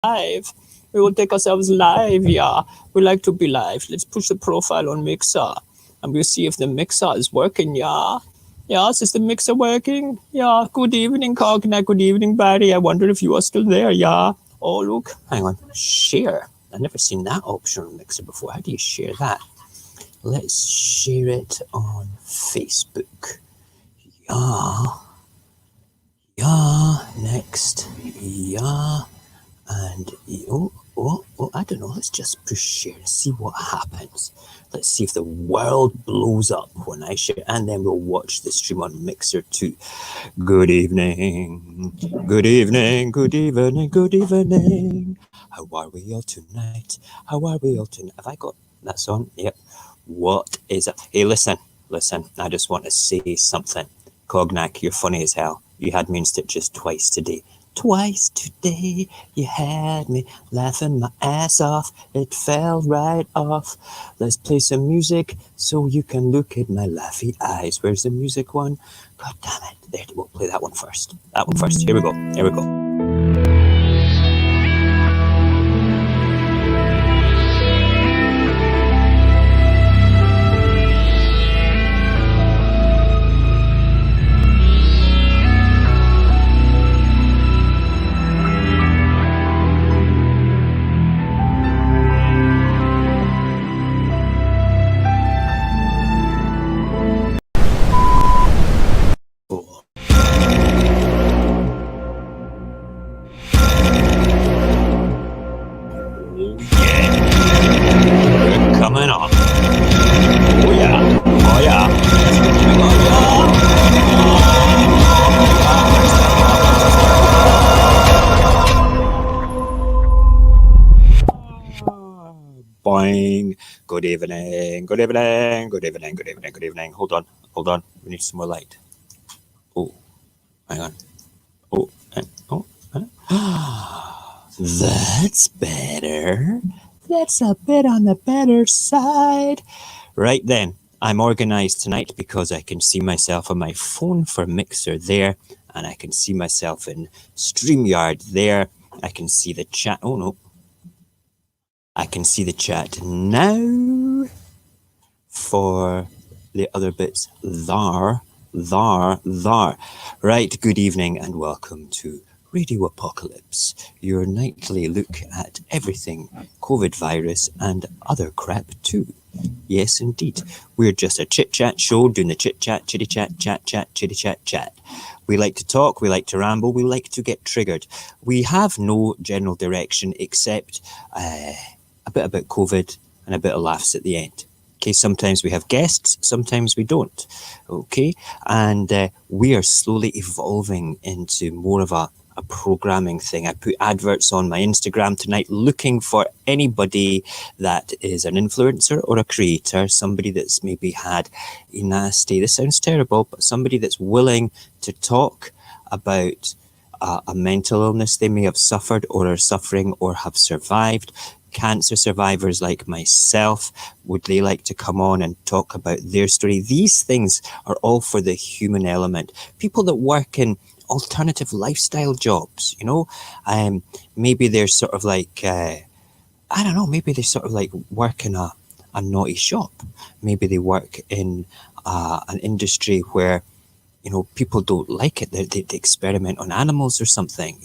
live. We will take ourselves live, yeah. We like to be live. Let's push the profile on Mixer and we'll see if the Mixer is working, yeah. Yes, is the Mixer working? Yeah, good evening, Cognac. Good evening, Barry. I wonder if you are still there, yeah. Oh, look, hang on, share. I've never seen that option on Mixer before. How do you share that? Let's share it on Facebook. Yeah, next, yeah. And, I don't know, let's just push share and see what happens. Let's see if the world blows up when I share, and then we'll watch the stream on Mixer too. Good evening, good evening, good evening, good evening. How are we all tonight? How are we all tonight? Have I got that song? Yep. What is it? Hey, listen, I just want to say something. Cognac, you're funny as hell. You had me in stitches twice today. Twice today, you had me laughing my ass off. It fell right off. Let's play some music so you can look at my laughy eyes. Where's the music one? God damn it. There, we'll play that one first. Here we go. Coming on. Oh yeah. Boing. Good evening. Hold on. We need some more light. Oh, hang on. That's better. That's a bit on the better side. Right then, I'm organized tonight because I can see myself on my phone for Mixer there, and I can see myself in StreamYard there. I can see the chat. Oh no. I can see the chat now for the other bits. Thar. Right, good evening and welcome to Radio Apocalypse, your nightly look at everything COVID virus and other crap too. Yes, indeed. We're just a chit-chat show doing the chit-chat, chitty-chat, chat, chitty-chat. We like to talk, we like to ramble, we like to get triggered. We have no general direction except a bit about COVID and a bit of laughs at the end. Okay, sometimes we have guests, sometimes we don't. Okay, and we are slowly evolving into more of a programming thing. I put adverts on my Instagram tonight looking for anybody that is an influencer or a creator, somebody that's maybe had a nasty, this sounds terrible, but somebody that's willing to talk about a mental illness they may have suffered or are suffering or have survived. Cancer survivors like myself, would they like to come on and talk about their story? These things are all for the human element. People that work in alternative lifestyle jobs, maybe they're sort of like, maybe they sort of like work in a naughty shop. Maybe they work in an industry where, people don't like it. They experiment on animals or something,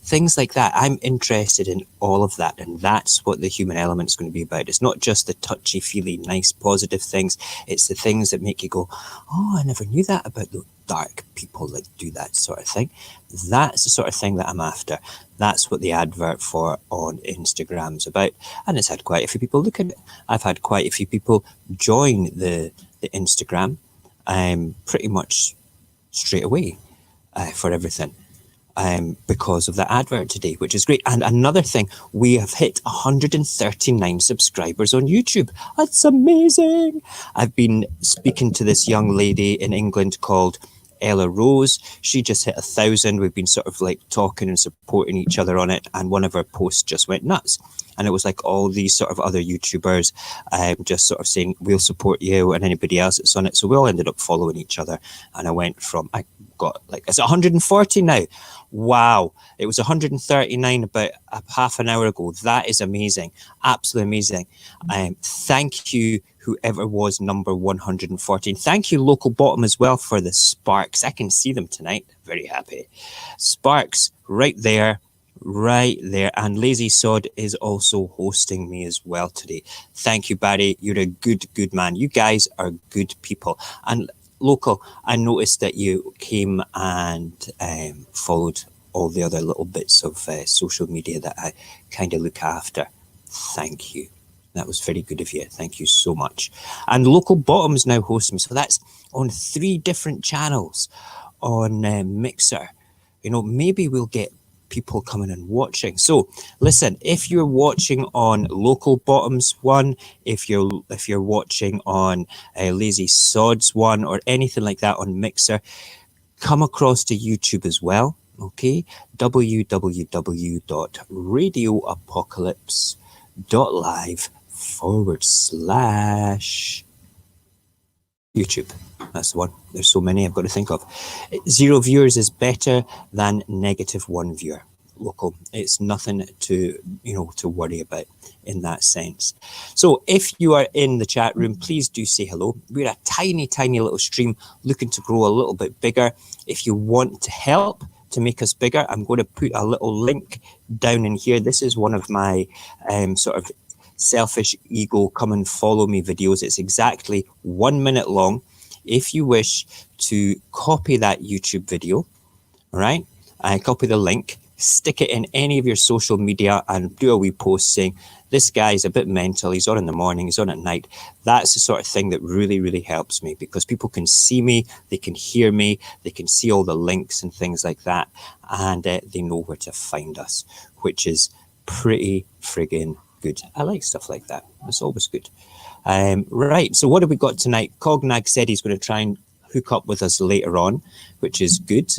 things like that. I'm interested in all of that. And that's what the human element is going to be about. It's not just the touchy feely, nice, positive things. It's the things that make you go, oh, I never knew that about the dark people that do that sort of thing. That's the sort of thing that I'm after. That's what the advert for on Instagram's about. And it's had quite a few people look at it. I've had quite a few people join the Instagram pretty much straight away for everything because of the advert today, which is great. And another thing, we have hit 139 subscribers on YouTube. That's amazing. I've been speaking to this young lady in England called Ella Rose. She just hit 1,000. We've been sort of like talking and supporting each other on it, and one of her posts just went nuts. And it was like all these sort of other YouTubers just sort of saying, we'll support you and anybody else that's on it. So we all ended up following each other. And I got like, it's 140 now. Wow. It was 139 about a half an hour ago. That is amazing. Absolutely amazing. Thank you, whoever was number 114. Thank you, Local Bottom, as well, for the sparks. I can see them tonight. Very happy. Sparks right there. Right there. And Lazy Sod is also hosting me as well today. Thank you, Barry. You're a good man. You guys are good people. And Local, I noticed that you came and followed all the other little bits of social media that I kind of look after. Thank you. That was very good of you. Thank you so much. And Local Bottoms now hosts me. So that's on 3 different channels on Mixer. You know, maybe we'll get people coming and watching. So listen, if you're watching on Local Bottoms one, if you're watching on Lazy Sods one or anything like that on Mixer, come across to YouTube as well. Okay, www.radioapocalypse.live/YouTube. That's the one. There's so many I've got to think of. 0 viewers is better than -1 viewer. Local. It's nothing to worry about in that sense. So if you are in the chat room, please do say hello. We're a tiny little stream looking to grow a little bit bigger. If you want to help to make us bigger, I'm going to put a little link down in here. This is one of my sort of selfish ego come and follow me videos. It's exactly 1 minute long. If you wish to copy that YouTube video, all right, copy the link, stick it in any of your social media and do a wee post saying, this guy's a bit mental, he's on in the morning, he's on at night. That's the sort of thing that really helps me, because people can see me, they can hear me, they can see all the links and things like that, and they know where to find us, which is pretty friggin' good. I like stuff like that. It's always good. Right, so what have we got tonight? Cognag said he's going to try and hook up with us later on, which is good.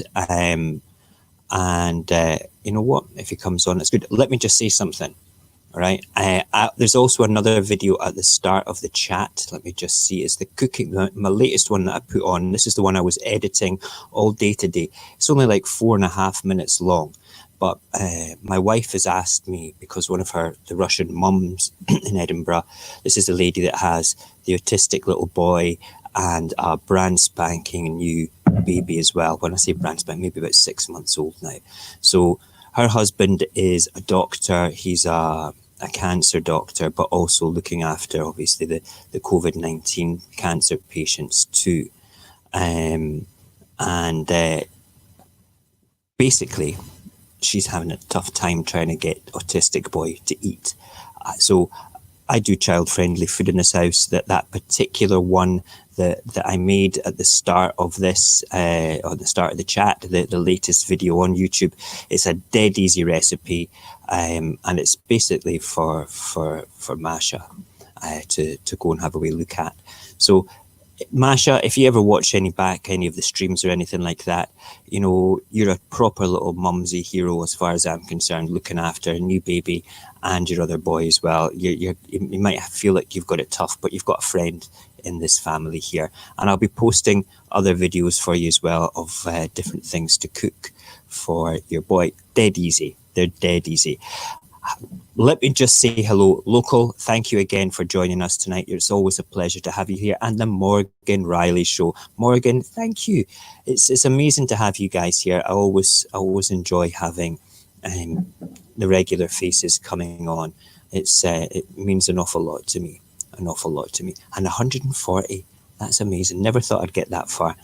You know what? If he comes on, it's good. Let me just say something. All right. There's also another video at the start of the chat. Let me just see. It's the cooking, my latest one that I put on. This is the one I was editing all day today. It's only like 4.5 minutes long. But my wife has asked me, because one of the Russian mums in Edinburgh, this is the lady that has the autistic little boy and a brand spanking new baby as well. When I say brand spanking, maybe about 6 months old now. So her husband is a doctor. He's a cancer doctor, but also looking after, obviously, the COVID-19 cancer patients too. Basically, she's having a tough time trying to get autistic boy to eat. So I do child-friendly food in this house. That particular one that I made at the start of this, or the start of the chat, the latest video on YouTube, it's a dead easy recipe, and it's basically for Masha to go and have a wee look at. So Masha, if you ever watch any of the streams or anything like that, you know, you're a proper little mumsy hero as far as I'm concerned, looking after a new baby and your other boy as well. You might feel like you've got it tough, but you've got a friend in this family here. And I'll be posting other videos for you as well of different things to cook for your boy. Dead easy. They're dead easy. Let me just say hello, Local. Thank you again for joining us tonight. It's always a pleasure to have you here. And the Morgan Riley Show. Morgan, thank you. It's amazing to have you guys here. I always enjoy having the regular faces coming on. It means an awful lot to me. An awful lot to me. And 140, that's amazing. Never thought I'd get that far.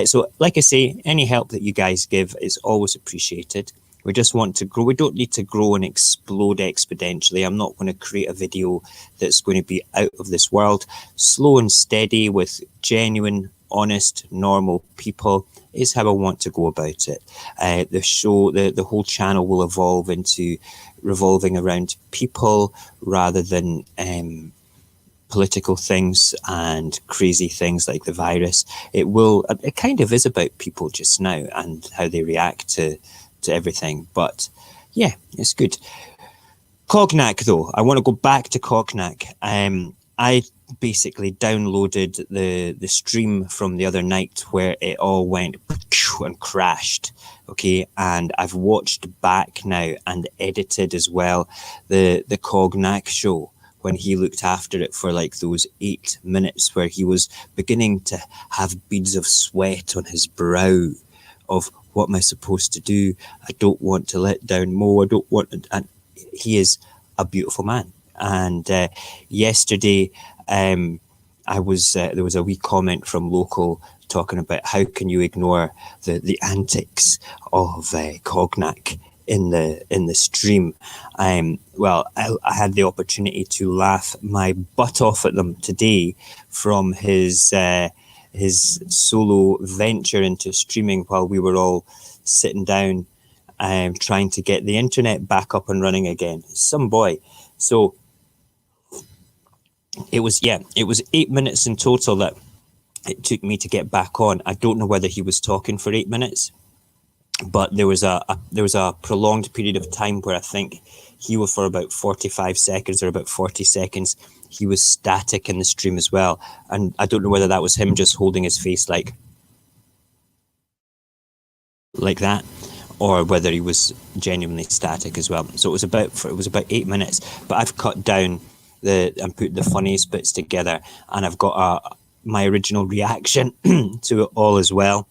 So like I say, any help that you guys give is always appreciated. We just want to grow. We don't need to grow and explode exponentially. I'm not going to create a video that's going to be out of this world. Slow and steady with genuine, honest, normal people is how I want to go about it. The show, the whole channel will evolve into revolving around people rather than political things and crazy things like the virus. It kind of is about people just now and how they react to everything. But yeah, it's good. Cognac, though, I want to go back to Cognac. I basically downloaded the stream from the other night where it all went and crashed. Okay, and I've watched back now and edited as well the Cognac show when he looked after it for like those 8 minutes where he was beginning to have beads of sweat on his brow of what am I supposed to do? I don't want to let down Mo. I don't want to, and he is a beautiful man. And yesterday, there was a wee comment from Local talking about how can you ignore the antics of Cognac in the stream. Well, I had the opportunity to laugh my butt off at them today from his solo venture into streaming while we were all sitting down trying to get the internet back up and running again. Some boy. So it was 8 minutes in total that it took me to get back on. I don't know whether he was talking for 8 minutes, but there was a prolonged period of time where I think he was for about 45 seconds or about 40 seconds. He was static in the stream as well. And I don't know whether that was him just holding his face like that, or whether he was genuinely static as well. So it was about 8 minutes, but I've cut down and put the funniest bits together, and I've got my original reaction to it all as well,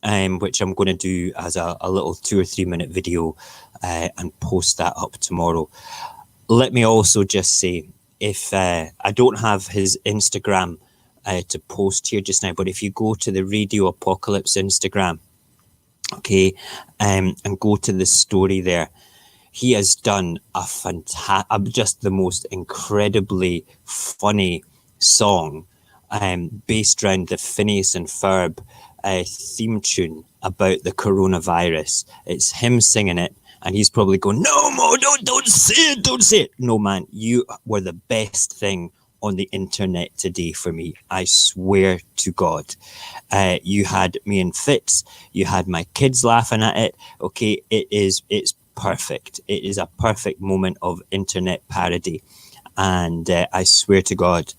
which I'm going to do as a little 2 or 3 minute video and post that up tomorrow. Let me also just say, if I don't have his Instagram to post here just now, but if you go to the Radio Apocalypse Instagram, okay, and go to the story there, he has done just the most incredibly funny song based around the Phineas and Ferb theme tune about the coronavirus. It's him singing it, and he's probably going, "No, Mo, don't say it. No, man, you were the best thing on the internet today for me. I swear to God. You had me in fits. You had my kids laughing at it. Okay, it's perfect. It is a perfect moment of internet parody. And I swear to God,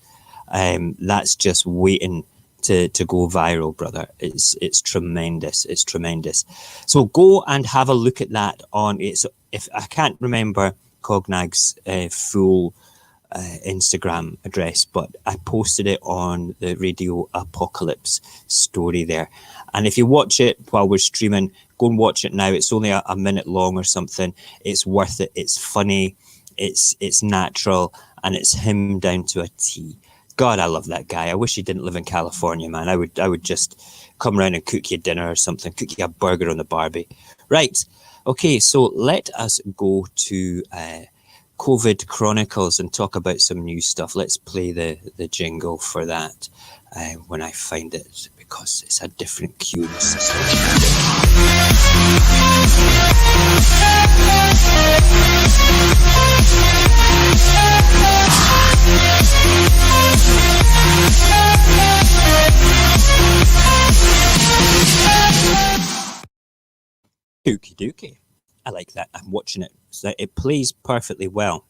that's just waiting to go viral, brother. It's tremendous. It's tremendous. So go and have a look at that on it. So if I can't remember Cognac's full Instagram address, but I posted it on the Radio Apocalypse story there. And if you watch it while we're streaming, go and watch it now. It's only a minute long or something. It's worth it. It's funny. It's natural, and it's him down to a T. God, I love that guy. I wish he didn't live in California, man. I would just come around and cook you dinner or something, cook you a burger on the Barbie. Right. Okay, so let us go to Covid Chronicles and talk about some new stuff. Let's play the jingle for that when I find it, because it's a different cue system. Okie dokie. I like that. I'm watching it. So it plays perfectly well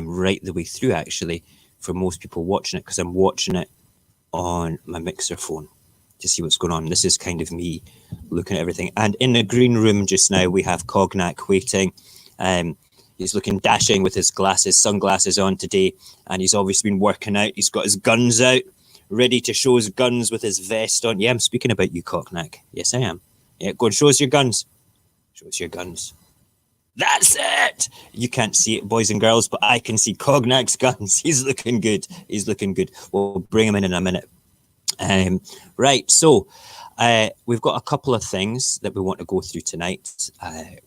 right the way through, actually, for most people watching it, because I'm watching it on my mixer phone to see what's going on. This is kind of me looking at everything. And in the green room just now, we have Cognac waiting. He's looking dashing with his sunglasses on today, and he's obviously been working out. He's got his guns out, ready to show his guns with his vest on. Yeah, I'm speaking about you, Cognac. Yes, I am. Yeah, go and show us your guns. Show us your guns. That's it! You can't see it, boys and girls, but I can see Cognac's guns. He's looking good. He's looking good. We'll bring him in a minute. Right, so we've got a couple of things that we want to go through tonight.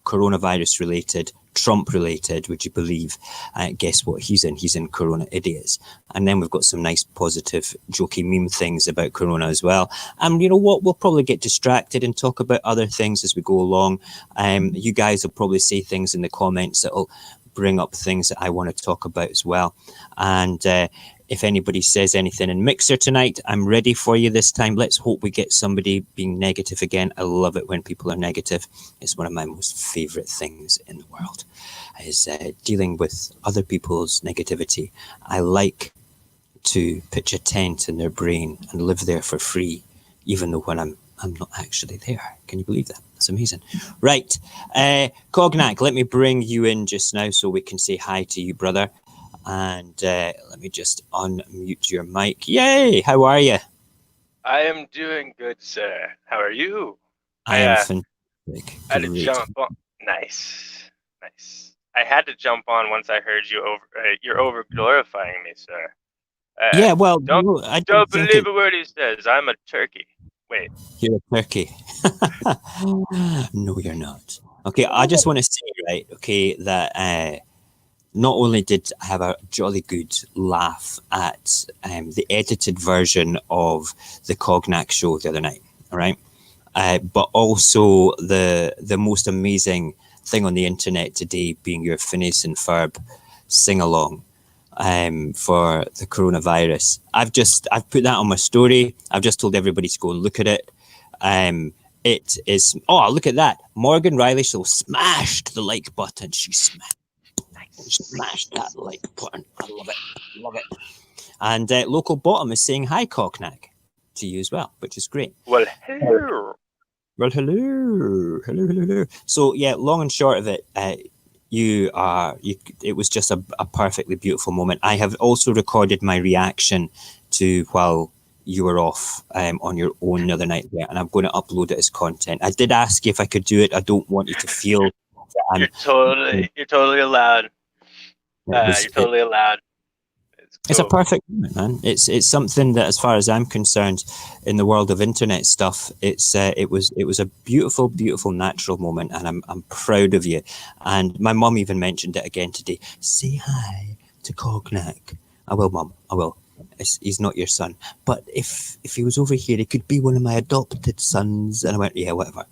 Coronavirus related, Trump related, would you believe? Guess what he's in? He's in Corona Idiots. And then we've got some nice positive jokey meme things about Corona as well. And you know what? We'll probably get distracted and talk about other things as we go along. You guys will probably say things in the comments that'll bring up things that I want to talk about as well. And if anybody says anything in Mixer tonight, I'm ready for you this time. Let's hope we get somebody being negative again. I love it when people are negative. It's one of my most favourite things in the world, is dealing with other people's negativity. I like to pitch a tent in their brain and live there for free, even though when I'm not actually there. Can you believe that? That's amazing. Right. Cognac, let me bring you in just now so we can say hi to you, brother. And let me just unmute your mic. Yay! How are you? I am doing good, sir. How are you? I am I fantastic. had to Great. jump on. Nice, nice. I had to jump on once I heard you over. You're over glorifying me, sir. Uh, Yeah, well, don't no, I don't don't think believe it. a word he says. I'm a turkey. Wait. You're a turkey. No, you're not. Okay, I just want to say, right, okay, that not only did I have a jolly good laugh at the edited version of the Cognac show the other night, all right, but also the most amazing thing on the internet today being your Phineas and Ferb sing along for the coronavirus. I've put that on my story. I've just told everybody to go and look at it. It is. Oh, look at that! Morgan Riley so smashed the like button. She smashed that like button. I love it. Love it. And Local Bottom is saying hi, Cognac, to you as well, which is great. Well, hello. Well, hello. So yeah, long and short of it, you are. It was just a perfectly beautiful moment. I have also recorded my reaction to while you were off on your own the other night there, and I'm going to upload it as content. I did ask you if I could do it. I don't want you to feel that I'm. You're totally allowed. It was. You're totally allowed. It's It's a cool. perfect moment, man. It's something that, as far as I'm concerned, in the world of internet stuff, it was a beautiful natural moment, and I'm proud of you. And my mum even mentioned it again today. Say hi to Cognac. I will, mum. I will. He's not your son, but if he was over here, he could be one of my adopted sons. And I went, yeah, whatever.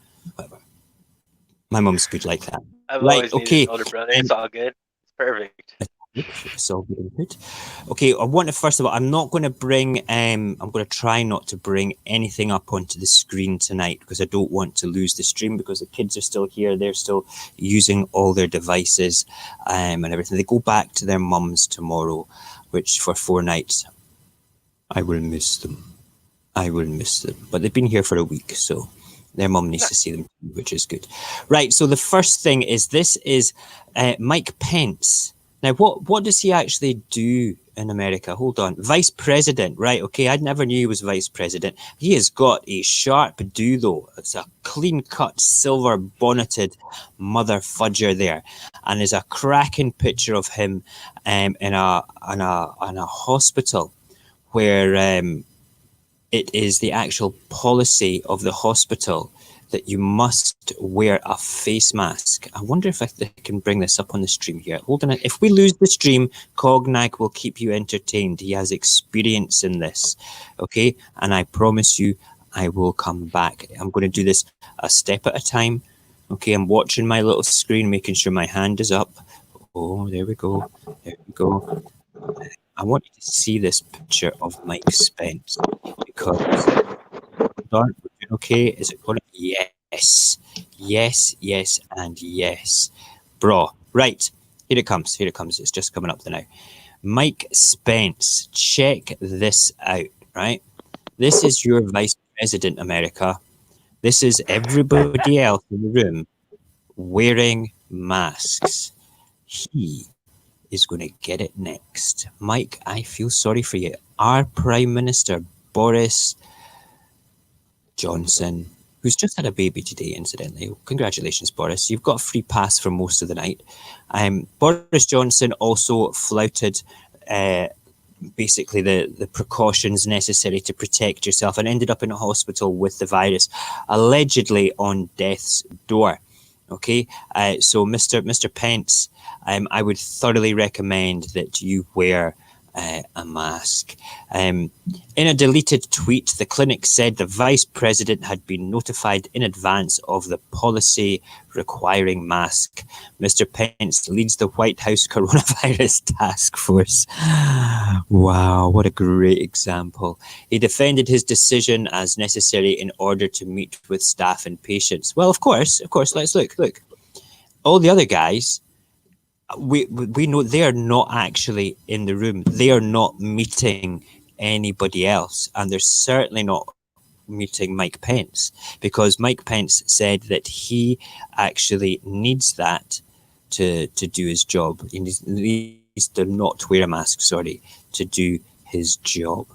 My mum's good like that. I've Right. always needed Okay. an older brother. It's all good. It's perfect. It's all good. Okay, I want to first of all, I'm not going to bring, I'm going to try not to bring anything up onto the screen tonight because I don't want to lose the stream because the kids are still here. They're still using all their devices and everything. They go back to their mums tomorrow, which for 4 nights. I will miss them. But they've been here for a week, so their mum needs to see them, which is good. Right, so the first thing is this is Mike Pence. Now, what does he actually do in America? Hold on. Vice President, right, okay, I never knew he was Vice President. He has got a sharp do, though. It's a clean-cut, silver-bonneted mother fudger there. And there's a cracking picture of him in a hospital where it is the actual policy of the hospital that you must wear a face mask. I wonder if I can bring this up on the stream here. Hold on. If we lose the stream, Cognac will keep you entertained. He has experience in this. Okay? And I promise you, I will come back. I'm going to do this a step at a time. Okay, I'm watching my little screen, making sure my hand is up. Oh, there we go. There we go. I want you to see this picture of Mike Spence because okay, is it going? Yes, and yes, bro. Right, here it comes. It's just coming up now. Mike Spence, check this out. Right, this is your Vice President, America. This is everybody else in the room wearing masks. He is going to get it next. Mike, I feel sorry for you. Our Prime Minister, Boris Johnson, who's just had a baby today, incidentally. Congratulations, Boris. You've got a free pass for most of the night. Boris Johnson also flouted basically the precautions necessary to protect yourself and ended up in a hospital with the virus, allegedly on death's door. Okay, so Mr. Pence, I would thoroughly recommend that you wear a mask. In a deleted tweet, the clinic said the vice president had been notified in advance of the policy requiring mask. Mr. Pence leads the White House coronavirus task force. Wow, what a great example. He defended his decision as necessary in order to meet with staff and patients. Well, of course, let's look. All the other guys, we know they are not actually in the room. They are not meeting anybody else, and they're certainly not meeting Mike Pence, because Mike Pence said that he actually needs that to do his job. He needs to not wear a mask, to do his job,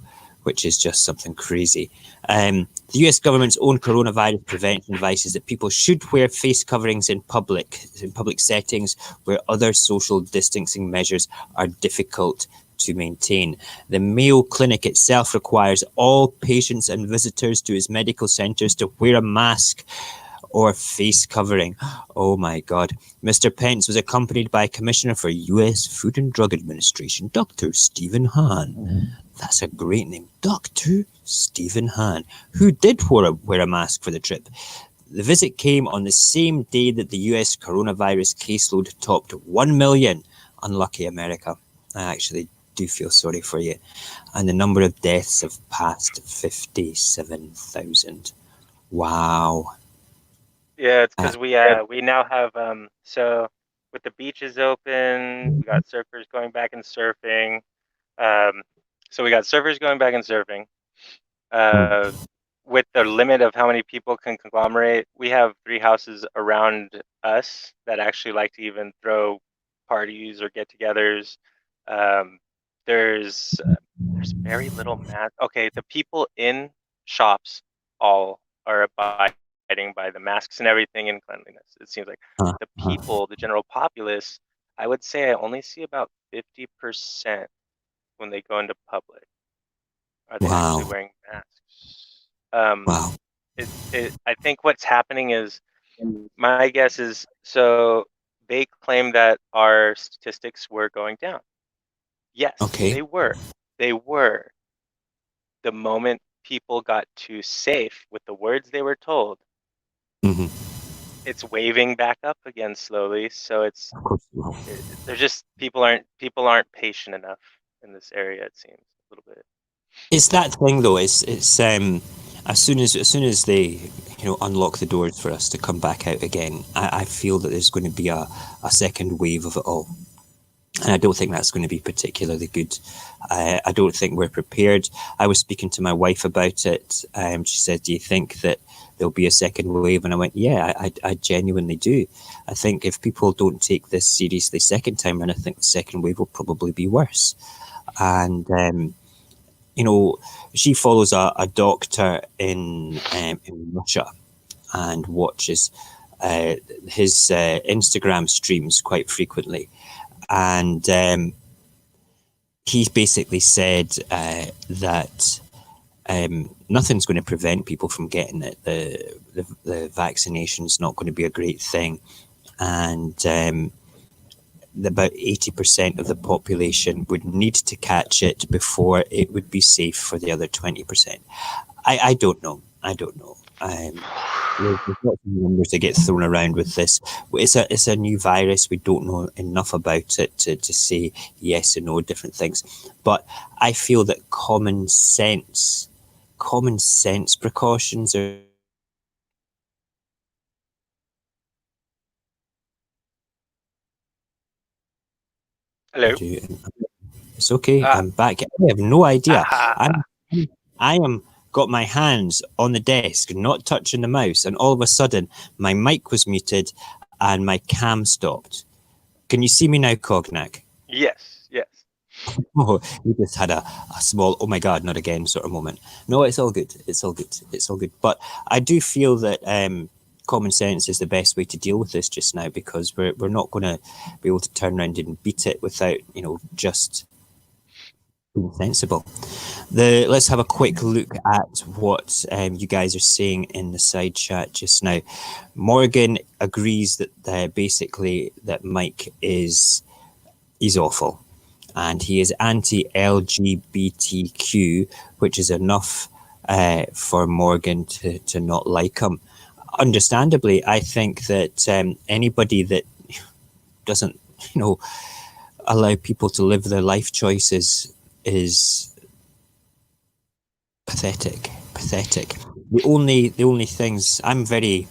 which is just something crazy. The US government's own coronavirus prevention advice is that people should wear face coverings in public settings where other social distancing measures are difficult to maintain. The Mayo Clinic itself requires all patients and visitors to its medical centres to wear a mask or face covering. Oh my God. Mr. Pence was accompanied by Commissioner for US Food and Drug Administration, Dr. Stephen Hahn. That's a great name, Dr. Stephen Hahn, who did wear a mask for the trip. The visit came on the same day that the US coronavirus caseload topped 1 million. Unlucky America. I actually do feel sorry for you. And the number of deaths have passed 57,000. Wow. Yeah, it's because we now have so with the beaches open, we got surfers going back and surfing. So we got surfers going back and surfing. With the limit of how many people can conglomerate, we have 3 houses around us that actually like to even throw parties or get-togethers. There's very little mask. Okay, the people in shops all are abiding by the masks and everything and cleanliness. It seems like the people, the general populace, I would say I only see about 50% when they go into public. Are they actually wearing masks? Wow. I think what's happening is, my guess is, so they claim that our statistics were going down. Yes, Okay. they were. They were. The moment people got too safe with the words they were told, it's waving back up again slowly. So they're just people aren't patient enough in this area. It seems a little bit. It's that thing though. It's as soon as they unlock the doors for us to come back out again, I feel that there's going to be a second wave of it all. And I don't think that's going to be particularly good. I don't think we're prepared. I was speaking to my wife about it. She said, "Do you think that there'll be a second wave?" And I went, "Yeah, I genuinely do. I think if people don't take this seriously second time around, I think the second wave will probably be worse." And she follows a doctor in Russia and watches his Instagram streams quite frequently. And he basically said that nothing's going to prevent people from getting it. The vaccination's not going to be a great thing. And about 80% of the population would need to catch it before it would be safe for the other 20%. I don't know. There's lots of numbers that get thrown around with this. It's a new virus. We don't know enough about it to say yes or no, different things. But I feel that common sense precautions are. Hello. It's okay. I'm back. I have no idea. I am got my hands on the desk, not touching the mouse, and all of a sudden my mic was muted and my cam stopped. Can you see me now, Cognac? Yes. Oh, we just had a small, oh my God, not again sort of moment. No, it's all good. It's all good. But I do feel that common sense is the best way to deal with this just now, because we're not going to be able to turn around and beat it without, just being sensible. Let's have a quick look at what you guys are saying in the side chat just now. Morgan agrees that basically that Mike is awful. and he is anti-LGBTQ, which is enough for Morgan to not like him. Understandably, I think that anybody that doesn't, allow people to live their life choices is pathetic. The only things, I'm very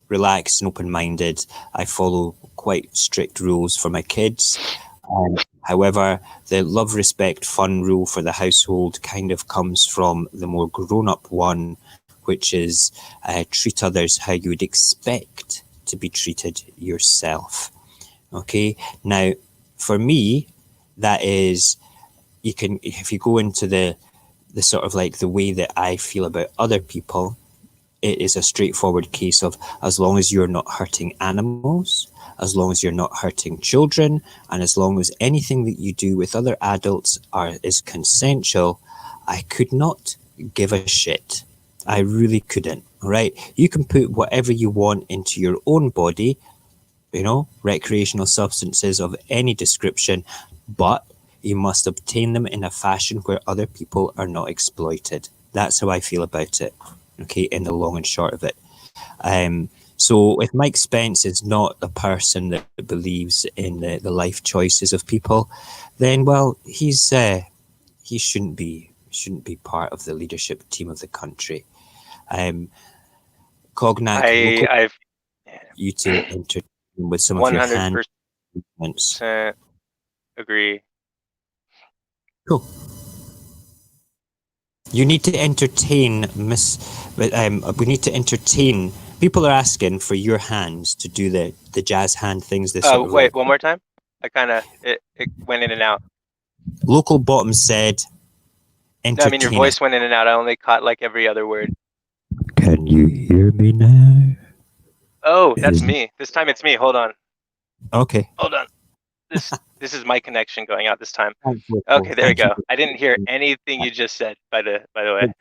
relaxed and open-minded. I follow quite strict rules for my kids. However, the love, respect, fun rule for the household kind of comes from the more grown-up one, which is treat others how you would expect to be treated yourself. Okay, now for me, that is, if you go into the sort of like the way that I feel about other people, it is a straightforward case of, as long as you're not hurting animals, as long as you're not hurting children, and as long as anything that you do with other adults is consensual, I could not give a shit. I really couldn't, right? You can put whatever you want into your own body, recreational substances of any description, but you must obtain them in a fashion where other people are not exploited. That's how I feel about it, okay, in the long and short of it. So if Mike Spence is not a person that believes in the life choices of people, then, well, he shouldn't be part of the leadership team of the country. Cognac, I've you to entertain with some of your 100% movements. agree. Cool. You need to entertain, we need to entertain. People are asking for your hands to do the jazz hand things. This sort of Wait, one more time? It went in and out. Local Bottom said, No, I mean, your voice went in and out. I only caught like every other word. Can you hear me now? Oh, that's me. This time it's me. Hold on. Okay. Hold on. This is my connection going out this time. Okay, there we go. I didn't hear anything you just said, by the way.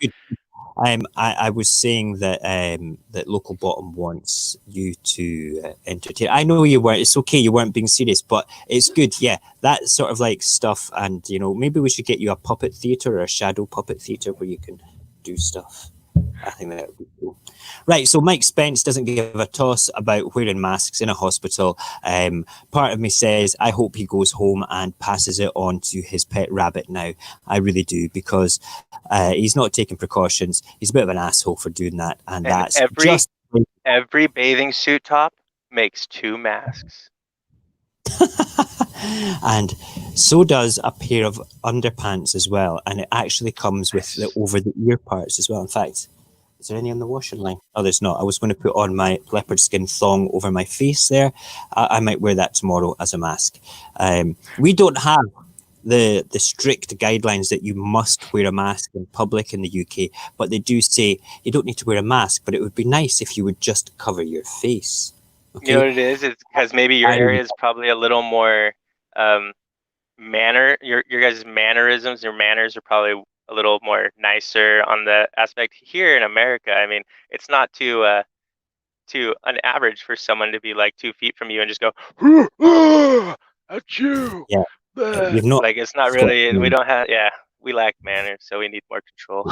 I was saying that that Local Bottom wants you to entertain. I know you weren't. It's okay. You weren't being serious, but it's good. Yeah, that sort of like stuff. And maybe we should get you a puppet theatre or a shadow puppet theatre where you can do stuff. I think that would be cool. Right, so Mike Spence doesn't give a toss about wearing masks in a hospital. Part of me says, I hope he goes home and passes it on to his pet rabbit now. I really do, because he's not taking precautions. He's a bit of an asshole for doing that. And that's every bathing suit top makes 2 masks. And so does a pair of underpants as well. And it actually comes with the over-the-ear parts as well. In fact, is there any on the washing line? Oh, there's not. I was going to put on my leopard skin thong over my face there. I might wear that tomorrow as a mask. We don't have the strict guidelines that you must wear a mask in public in the UK, but they do say you don't need to wear a mask, but it would be nice if you would just cover your face. Okay? You know what it is? It's because maybe your area is probably a little more manner. Your guys' mannerisms, your manners are probably a little more nicer on the aspect. Here in America, I mean, it's not too an average for someone to be like 2 feet from you and just go at you. Yeah, you've not, like, it's not really. We don't have. Yeah, we lack manners, so we need more control.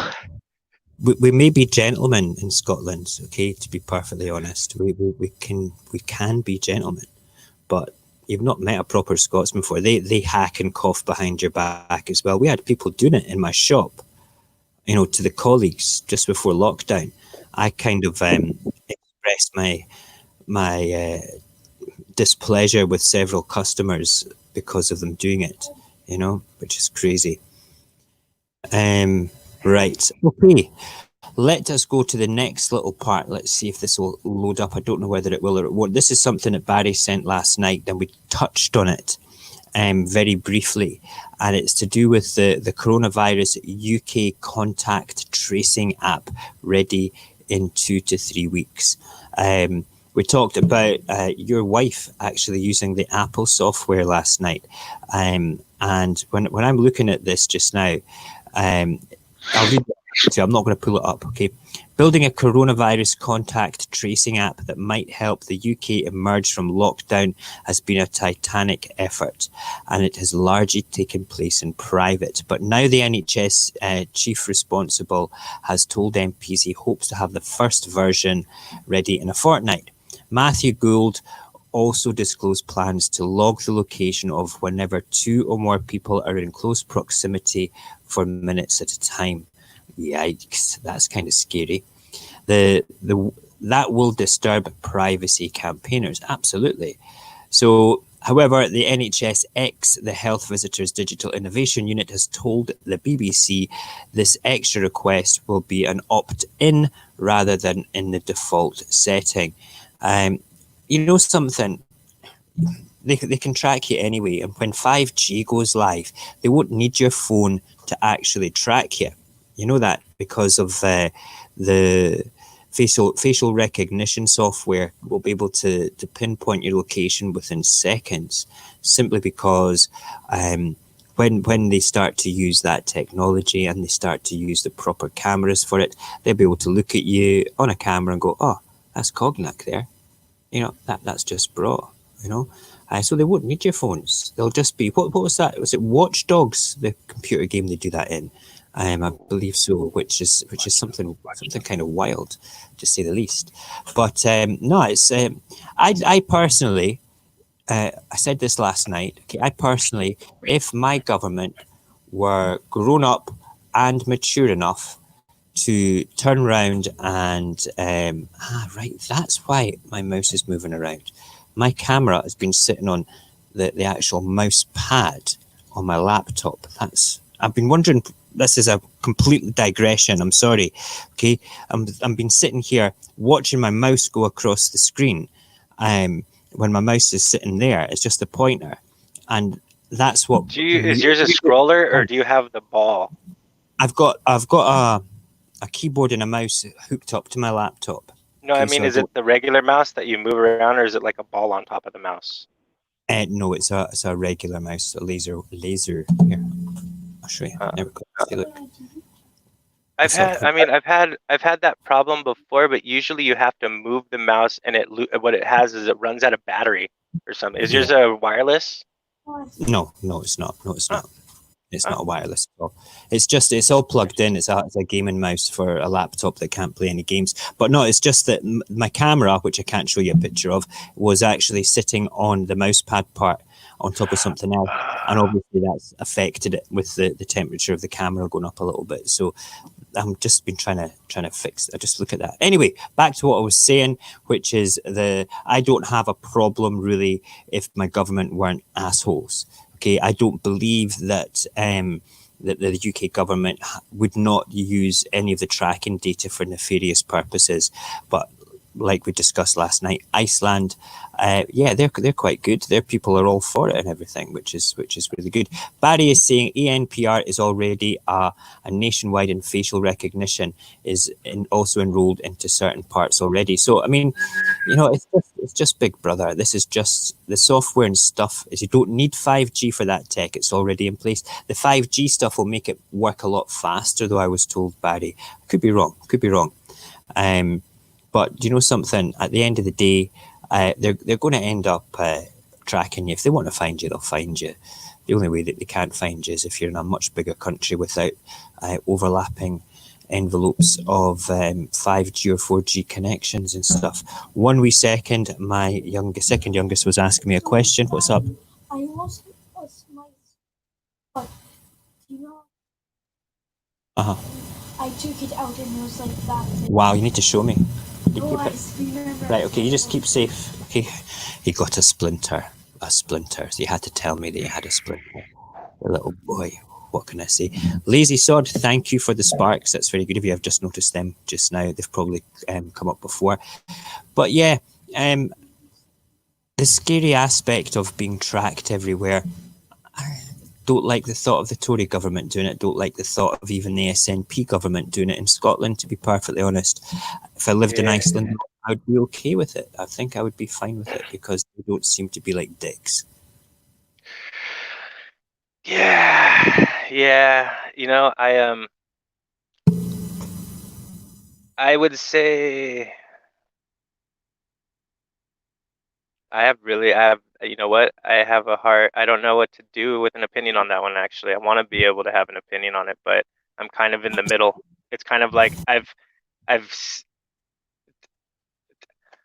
We may be gentlemen in Scotland, okay, to be perfectly honest. We can be gentlemen, but you've not met a proper Scotsman before. They hack and cough behind your back as well. We had people doing it in my shop, to the colleagues just before lockdown. I kind of expressed my displeasure with several customers because of them doing it, which is crazy. Right. Okay. Let us go to the next little part. Let's see if this will load up. I don't know whether it will or it won't. This is something that Barry sent last night, and we touched on it very briefly. And it's to do with the coronavirus UK contact tracing app, ready in 2 to 3 weeks. We talked about your wife actually using the Apple software last night. And when I'm looking at this just now, I'll read it. So I'm not going to pull it up, okay? Building a coronavirus contact tracing app that might help the UK emerge from lockdown has been a titanic effort, and it has largely taken place in private. But now the NHS chief responsible has told MPs he hopes to have the first version ready in a fortnight. Matthew Gould also disclosed plans to log the location of whenever 2 or more people are in close proximity for minutes at a time. Yikes, that's kind of scary. That will disturb privacy campaigners, absolutely. So, however, the NHS X, the Health Visitors Digital Innovation Unit, has told the BBC this extra request will be an opt-in rather than in the default setting. You know something? They can track you anyway, and when 5G goes live, they won't need your phone to actually track you. You know that because of the facial recognition software will be able to pinpoint your location within seconds, simply because when they start to use that technology and they start to use the proper cameras for it, they'll be able to look at you on a camera and go, oh, that's Cognac there. You know, that's just bra, you know. So they won't need your phones. They'll just be, what was that? Was it Watch Dogs, the computer game they do that in? I believe so, which is something kind of wild, to say the least. But no, it's I personally, I said this last night. Okay, I personally, if my government were grown up and mature enough to turn around and right, that's why my mouse is moving around. My camera has been sitting on the actual mouse pad on my laptop. I've been wondering. This is a complete digression. I'm sorry. Okay, I'm been sitting here watching my mouse go across the screen. When my mouse is sitting there, it's just a pointer, and that's what. Is yours a scroller or do you have the ball? I've got a keyboard and a mouse hooked up to my laptop. No, I mean, is it the regular mouse that you move around, or is it like a ball on top of the mouse? No, it's a regular mouse, a laser. Here, I'll show you. There we go. See, look. I've had that problem before, but usually you have to move the mouse, and what it has is it runs out of battery or something. Is yours a wireless? No, it's not. No, it's not. It's not wireless at all. It's all plugged in. It's a gaming mouse for a laptop that can't play any games. But no, it's just that my camera, which I can't show you a picture of, was actually sitting on the mouse pad part on top of something else. And obviously that's affected it with the temperature of the camera going up a little bit. So I'm just been trying to fix it. Just look at that. Anyway, back to what I was saying, which is I don't have a problem really if my government weren't assholes. Okay, I don't believe that that the UK government would not use any of the tracking data for nefarious purposes. But like we discussed last night, Iceland, they're quite good. Their people are all for it and everything, which is really good. Barry is saying ENPR is already a nationwide, and facial recognition is also enrolled into certain parts already. So I mean, you know, it's just Big Brother. This is just the software and stuff. Is you don't need 5G for that tech. It's already in place. The 5G stuff will make it work a lot faster, though. I was told, Barry. Could be wrong. But do you know something? At the end of the day, they're going to end up tracking you. If they want to find you, they'll find you. The only way that they can't find you is if you're in a much bigger country without overlapping envelopes of 5G or 4G connections and stuff. 1 wee second, my second youngest was asking me a question. What's up? I lost my but do you know? I took it out and it was like that. Wow, you need to show me. No, I remember. Right, okay, you just keep safe. Okay, he got a splinter. So you had to tell me that you had a splinter. The little boy. What can I say? Lazy Sod, thank you for the sparks. That's very good of you. I've just noticed them just now. They've probably come up before. But yeah, the scary aspect of being tracked everywhere. I don't like the thought of the Tory government doing it. Don't like the thought of even the SNP government doing it in Scotland, to be perfectly honest. If I lived in Iceland, I would be okay with it. I think I would be fine with it because they don't seem to be like dicks. Yeah. You know, I would say you know what? I have a heart. I don't know what to do with an opinion on that one, actually. I want to be able to have an opinion on it, but I'm kind of in the middle. It's kind of like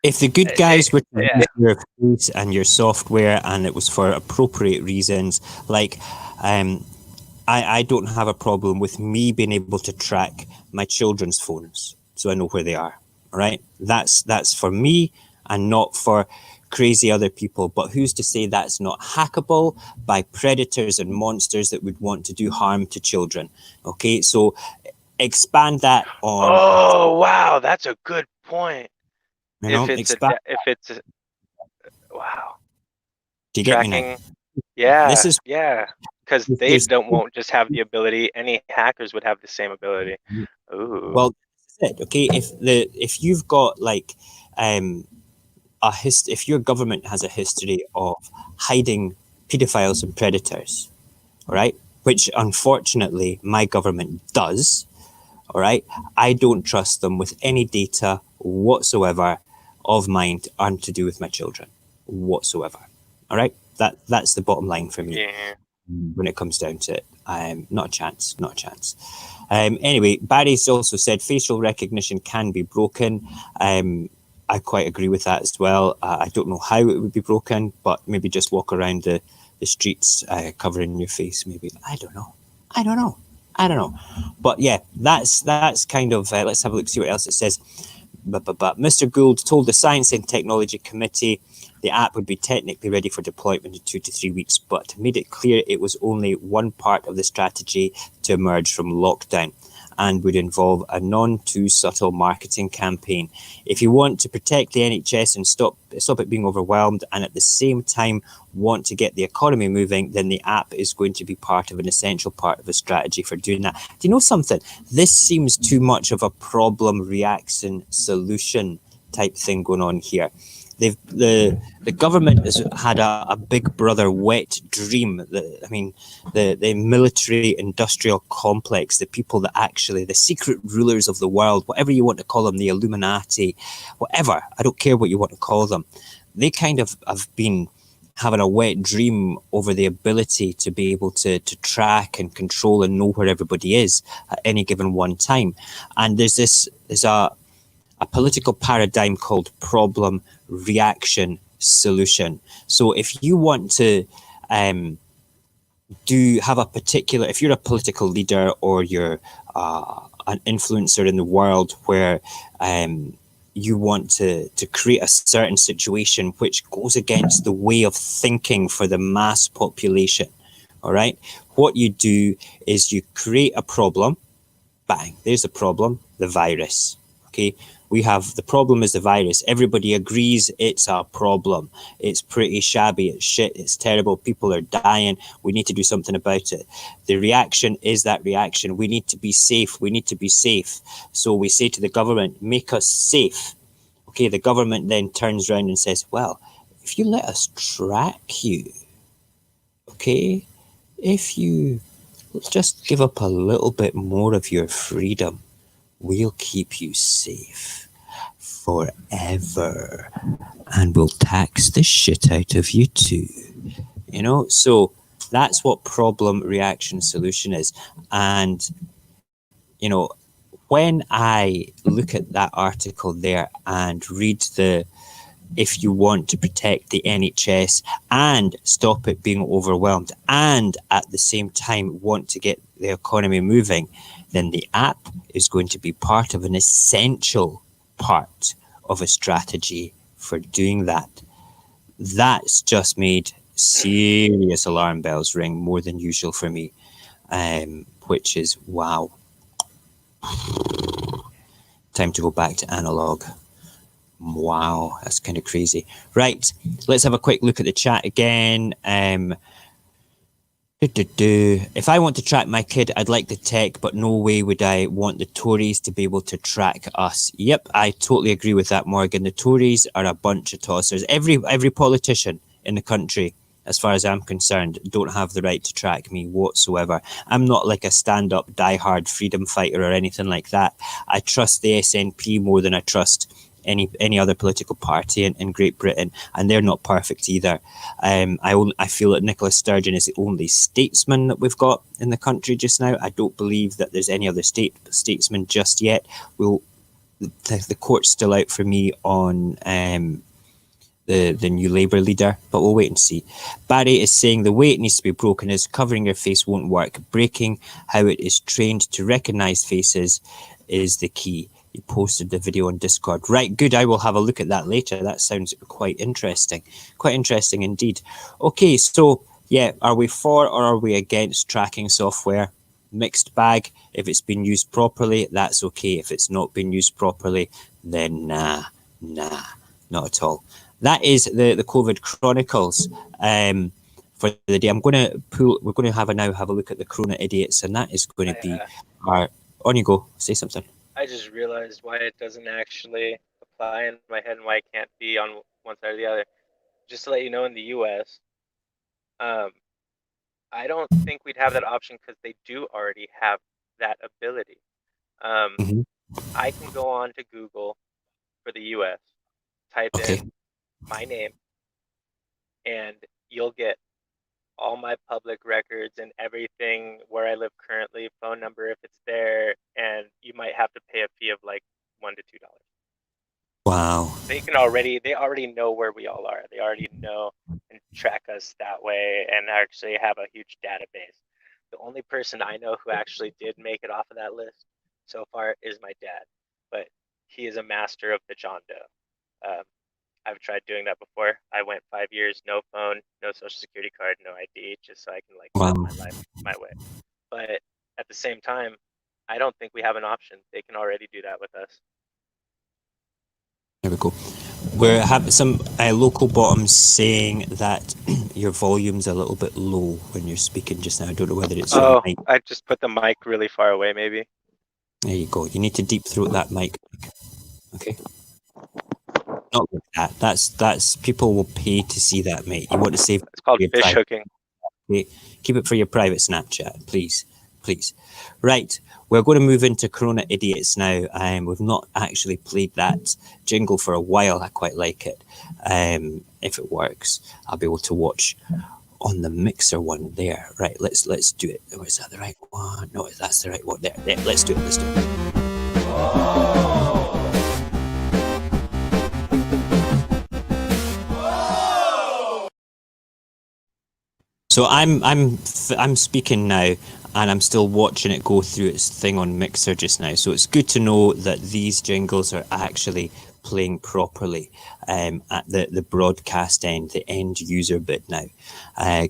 If the good guys were to yeah. get your face and your software and it was for appropriate reasons, like I don't have a problem with me being able to track my children's phones so I know where they are. Right? That's for me and not for crazy other people. But who's to say that's not hackable by predators and monsters that would want to do harm to children? Okay, so expand that on. Oh, wow, that's a good point. Expand. Wow. Do you get me now? Tracking, yeah, This is because they won't just have the ability. Any hackers would have the same ability. Ooh. well, that's it. Okay, if you've got like if your government has a history of hiding pedophiles and predators, all right, which unfortunately my government does, all right, I don't trust them with any data whatsoever of mine and to do with my children whatsoever. All right, that's the bottom line for me. Yeah. When it comes down to it. Not a chance, not a chance. Anyway, Barry's also said facial recognition can be broken. I quite agree with that as well. I don't know how it would be broken, but maybe just walk around the streets covering your face. Maybe I don't know. But yeah, that's kind of. Let's have a look, see what else it says. But Mr. Gould told the Science and Technology Committee the app would be technically ready for deployment in 2 to 3 weeks, but made it clear it was only one part of the strategy to emerge from lockdown and would involve a non-too-subtle marketing campaign. If you want to protect the NHS and stop it being overwhelmed and at the same time want to get the economy moving, then the app is going to be part of an essential part of a strategy for doing that. Do you know something? This seems too much of a problem, reaction, solution type thing going on here. The government has had a big brother wet dream. The military industrial complex, the people that actually, the secret rulers of the world, whatever you want to call them, the Illuminati, whatever, I don't care what you want to call them, they kind of have been having a wet dream over the ability to be able to track and control and know where everybody is at any given one time. And there's a political paradigm called problem, reaction, solution. So if you want to have a particular, if you're a political leader or you're an influencer in the world where you want to create a certain situation which goes against the way of thinking for the mass population, all right, what you do is you create a problem. Bang, there's the problem, the virus. Okay, we have the problem is the virus. Everybody agrees it's a problem. It's pretty shabby. It's shit. It's terrible. People are dying. We need to do something about it. The reaction is that reaction. We need to be safe. We need to be safe. So we say to the government, make us safe. Okay, the government then turns around and says, well, if you let us track you, okay, if you just give up a little bit more of your freedom, we'll keep you safe forever, and we'll tax the shit out of you too. You know, so that's what problem, reaction, solution is. And, you know, when I look at that article there and read if you want to protect the NHS and stop it being overwhelmed and at the same time want to get the economy moving, then the app is going to be part of an essential part of a strategy for doing that. That's just made serious alarm bells ring more than usual for me, which is wow. Time to go back to analog. Wow, that's kind of crazy. Right, let's have a quick look at the chat again. If I want to track my kid, I'd like the tech, but no way would I want the Tories to be able to track us. Yep, I totally agree with that, Morgan. The Tories are a bunch of tossers. Every politician in the country as far as I'm concerned, don't have the right to track me whatsoever. I'm not like a stand-up, die-hard freedom fighter or anything like that. I trust the SNP more than I trust any other political party in Great Britain, and they're not perfect either. I feel that Nicola Sturgeon is the only statesman that we've got in the country just now. I don't believe that there's any other statesman just yet. The court's still out for me on the new Labour leader, but we'll wait and see. Barry is saying the way it needs to be broken is covering your face won't work. Breaking how it is trained to recognise faces is the key. He posted the video on Discord. Right, good. I will have a look at that later. That sounds quite interesting. Quite interesting indeed. Okay, so yeah, are we for or are we against tracking software? Mixed bag. If it's been used properly, that's okay. If it's not been used properly, then nah, not at all. That is the COVID Chronicles for the day. We're going to have a look at the Corona idiots, and that is going to be our. On you go. Say something. I just realized why it doesn't actually apply in my head and why it can't be on one side or the other. Just to let you know, in the U.S., I don't think we'd have that option because they do already have that ability. I can go on to Google for the U.S., type in my name, and you'll get all my public records and everything, where I live currently, phone number if it's there, and you might have to pay a fee of like $1 to $2. Wow. They already know where we all are. They already know and track us that way and actually have a huge database. The only person I know who actually did make it off of that list so far is my dad, but he is a master of the John Doe. I've tried doing that before. I went 5 years, no phone, no social security card, no ID, just so I can live my life my way. But at the same time, I don't think we have an option. They can already do that with us. There we go. We're having some local bottoms saying that your volume's a little bit low when you're speaking just now. I don't know whether it's your mic. I just put the mic really far away, maybe. There you go. You need to deep throat that mic. Okay. Not like that. That's people will pay to see that, mate. You want to save. It's called fish hooking. Keep it for your private Snapchat, please. Right, we're going to move into Corona Idiots now. We've not actually played that jingle for a while. I quite like it. If it works, I'll be able to watch on the mixer one there. Right, let's do it. Oh, is that the right one? No, that's the right one. There. Let's do it. So I'm speaking now, and I'm still watching it go through its thing on Mixer just now. So it's good to know that these jingles are actually playing properly at the broadcast end, the end user bit now.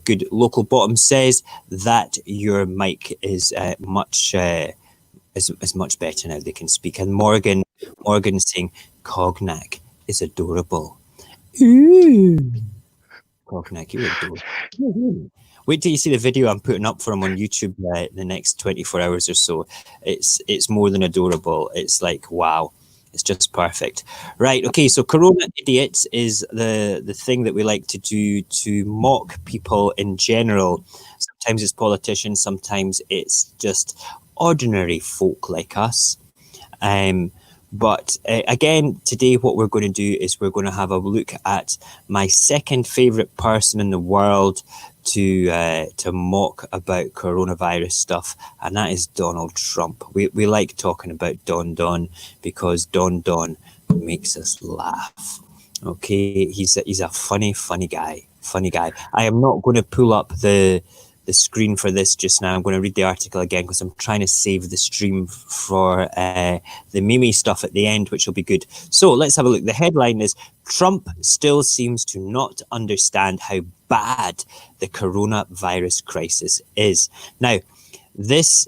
Good. Local Bottom says that your mic is much better now. They can speak. And Morgan saying Cognac is adorable. Ooh. Cognac, you adorable. Wait till you see the video I'm putting up for him on YouTube the next 24 hours or so. It's more than adorable. It's like, wow. It's just perfect. Right, okay, so Corona Idiots is the thing that we like to do to mock people in general. Sometimes it's politicians, sometimes it's just ordinary folk like us. But again, today what we're going to do is we're going to have a look at my second favourite person in the world to mock about coronavirus stuff, and that is Donald Trump. We like talking about Don because Don makes us laugh. Okay, he's a funny guy. I am not going to pull up the screen for this just now. I'm going to read the article again because I'm trying to save the stream for the Mimi stuff at the end, which will be good. So let's have a look. The headline is Trump still seems to not understand how bad the coronavirus crisis is. Now, this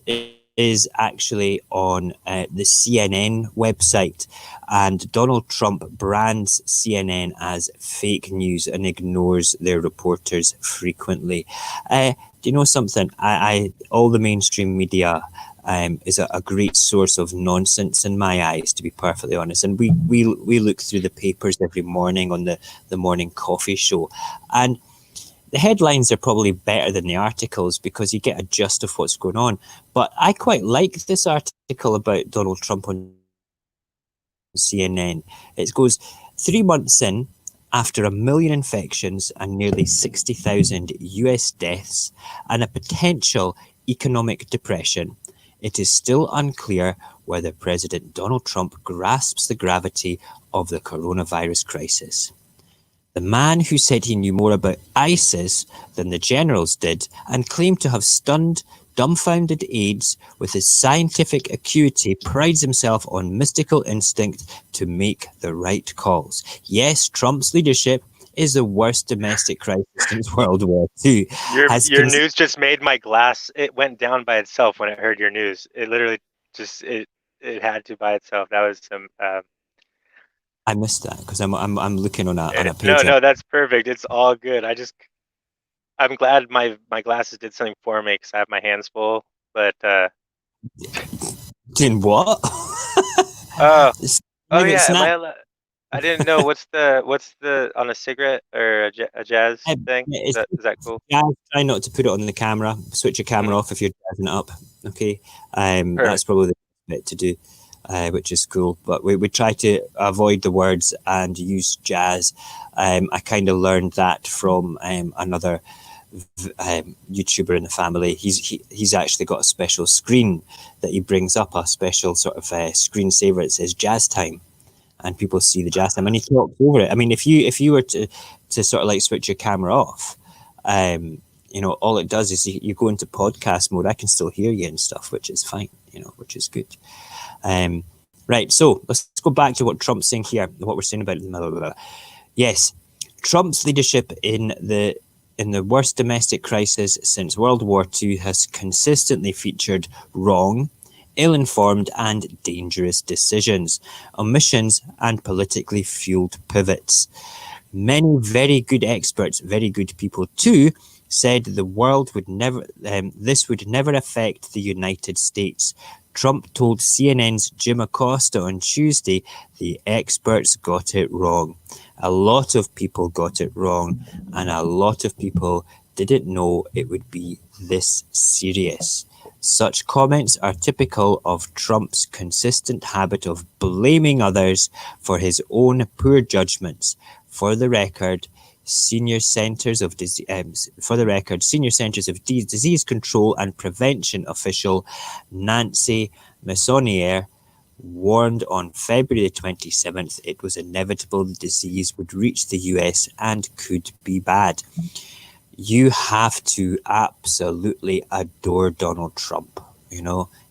is actually on the CNN website, and Donald Trump brands CNN as fake news and ignores their reporters frequently. Do you know something? I all the mainstream media is a great source of nonsense in my eyes, to be perfectly honest. And we look through the papers every morning on the morning coffee show, and the headlines are probably better than the articles because you get a gist of what's going on. But I quite like this article about Donald Trump on CNN. It goes, 3 months in, after 1 million infections and nearly 60,000 US deaths and a potential economic depression, it is still unclear whether President Donald Trump grasps the gravity of the coronavirus crisis. The man who said he knew more about ISIS than the generals did and claimed to have stunned, dumbfounded aides with his scientific acuity prides himself on mystical instinct to make the right calls. Yes, Trump's leadership is the worst domestic crisis since World War II. Your news just made my glass. It went down by itself when it heard your news. It literally just it had to by itself. That was some. I missed that because I'm looking on a page. No, that's perfect. It's all good. I'm glad my glasses did something for me because I have my hands full. But doing what? oh yeah. I didn't know what's the on a cigarette or a jazz thing. Is that cool? Yeah, try not to put it on the camera. Switch your camera off if you're jazzing it up. Okay, that's probably the bit to do, which is cool. But we try to avoid the words and use jazz. I kind of learned that from another YouTuber in the family. He's actually got a special screen that he brings up, a special sort of screensaver. It says jazz time. And people see the jazz time, and he talks over it. I mean, if you were to sort of like switch your camera off, all it does is you go into podcast mode. I can still hear you and stuff, which is fine, which is good. Right, so let's go back to what Trump's saying here, what we're saying about it. Yes, Trump's leadership in the worst domestic crisis since World War II has consistently featured wrong, ill-informed and dangerous decisions, omissions and politically fueled pivots. Many very good experts, very good people too, said the world would never, this would never affect the United States. Trump told CNN's Jim Acosta on Tuesday the experts got it wrong. A lot of people got it wrong, and a lot of people didn't know it would be this serious. Such comments are typical of Trump's consistent habit of blaming others for his own poor judgments. For the record, Senior Centers of Disease Control and Prevention official Nancy Messonnier warned on February 27th it was inevitable the disease would reach the US and could be bad. You have to absolutely adore Donald Trump,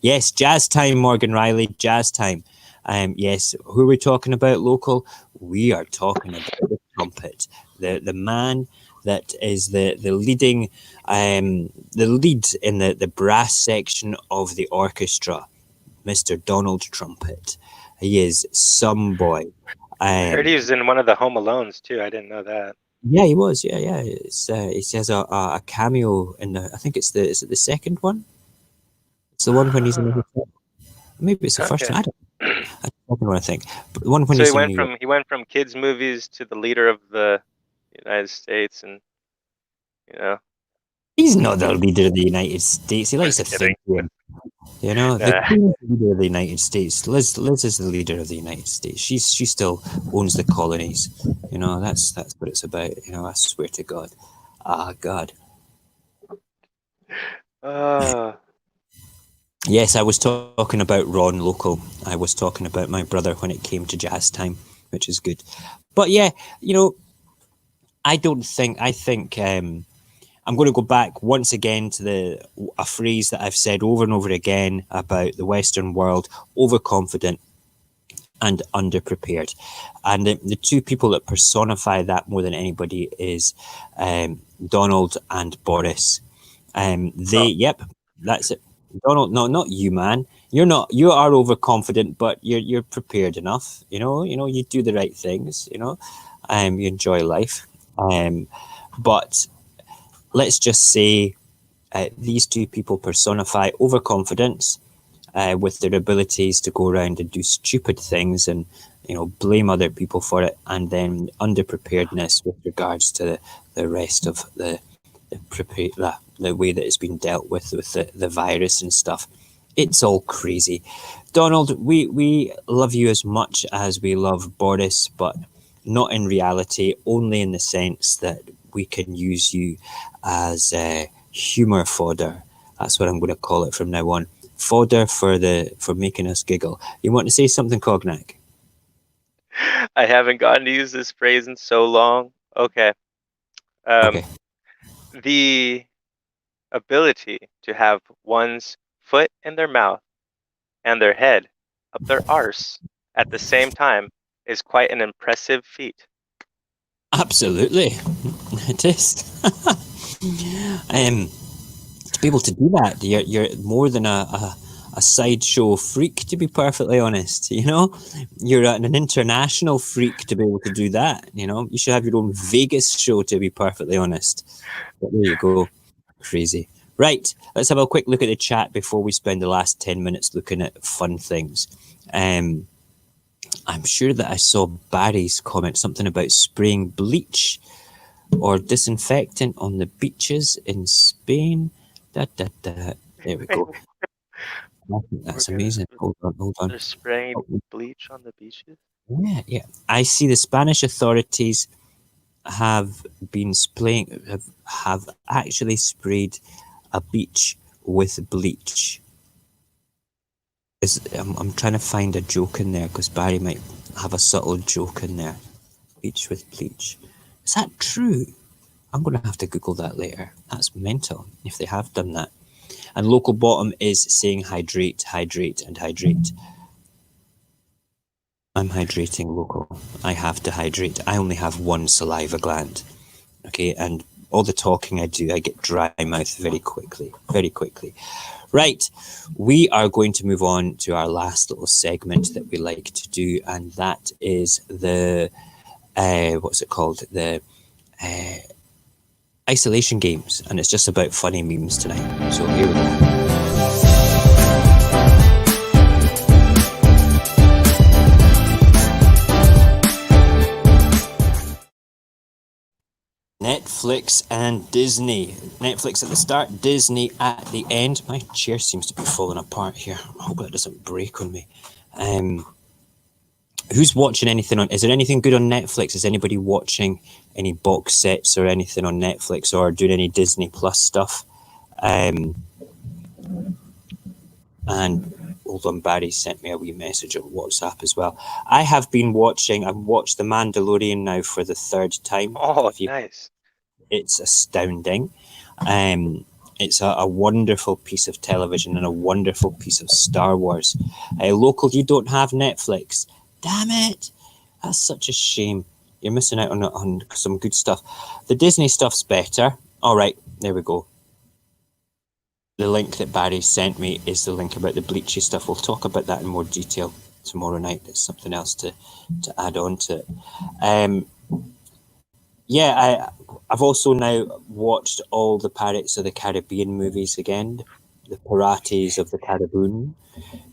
Yes, jazz time, Morgan Riley, jazz time. Yes, who are we talking about local? We are talking about the trumpet, the man that is the leading, the lead in the brass section of the orchestra, Mr. Donald Trumpet. He is some boy. I heard he was in one of the Home Alones too. I didn't know that. Yeah, he was. Yeah. He has a cameo in I think is it the second one? It's the one when he's in the hotel. Maybe it's the first one. I don't know what I think. But the one when he went from kids movies to the leader of the United States, and he's not the leader of the United States. He likes to think. The Queen is the leader of the United States. Liz is the leader of the United States. She still owns the colonies. That's what it's about. I swear to God. God. Yes, I was talking about Ron local. I was talking about my brother when it came to jazz time, which is good. But yeah, I think I'm going to go back once again to a phrase that I've said over and over again about the Western world: overconfident and underprepared. And the two people that personify that more than anybody is Donald and Boris. Yep, that's it. Donald, no, not you, man. You are overconfident, but you're prepared enough. You do the right things. You enjoy life. But let's just say these two people personify overconfidence with their abilities to go around and do stupid things and blame other people for it, and then underpreparedness with regards to the rest of the the way that it's been dealt with the virus and stuff. It's all crazy. Donald, we love you as much as we love Boris, but not in reality, only in the sense that we can use you as humour fodder. That's what I'm going to call it from now on. Fodder for making us giggle. You want to say something, Cognac? I haven't gotten to use this phrase in so long. Okay. Okay. The ability to have one's foot in their mouth and their head up their arse at the same time is quite an impressive feat. Absolutely, it is. To be able to do that, you're more than a sideshow freak, to be perfectly honest. You know, you're an international freak to be able to do that. You know, you should have your own Vegas show, to be perfectly honest. But there you go, crazy. Right, let's have a quick look at the chat before we spend the last 10 minutes looking at fun things. I'm sure that I saw Barry's comment, something about spraying bleach or disinfectant on the beaches in Spain. There we go. I think that's amazing. Hold on. They're spraying bleach on the beaches? Yeah. I see the Spanish authorities have been have actually sprayed a beach with bleach. I'm trying to find a joke in there because Barry might have a subtle joke in there. Beach with bleach. Is that true? I'm going to have to Google that later. That's mental if they have done that. And Local Bottom is saying hydrate, hydrate, and hydrate. I'm hydrating, Local. I have to hydrate. I only have one saliva gland. Okay, and all the talking I do, I get dry mouth very quickly. Very quickly. Right, we are going to move on to our last little segment that we like to do, and that is the, what's it called? The isolation games, and it's just about funny memes tonight. So here we go. Netflix and Disney. Netflix at the start, Disney at the end. My chair seems to be falling apart here. I hope that doesn't break on me. Who's watching anything on? Is there anything good on Netflix? Is anybody watching any box sets or anything on Netflix or doing any Disney Plus stuff? And hold on, Barry sent me a wee message on WhatsApp as well. I have been watching. I've watched The Mandalorian now for the third time. Oh, nice! It's astounding. It's a wonderful piece of television and a wonderful piece of Star Wars. Local, you don't have Netflix. Damn it! That's such a shame. You're missing out on some good stuff. The Disney stuff's better. All right, there we go. The link that Barry sent me is the link about the bleachy stuff. We'll talk about that in more detail tomorrow night. There's something else to add on to it. I've also now watched all the Pirates of the Caribbean movies again. The Pirates of the Caribbean.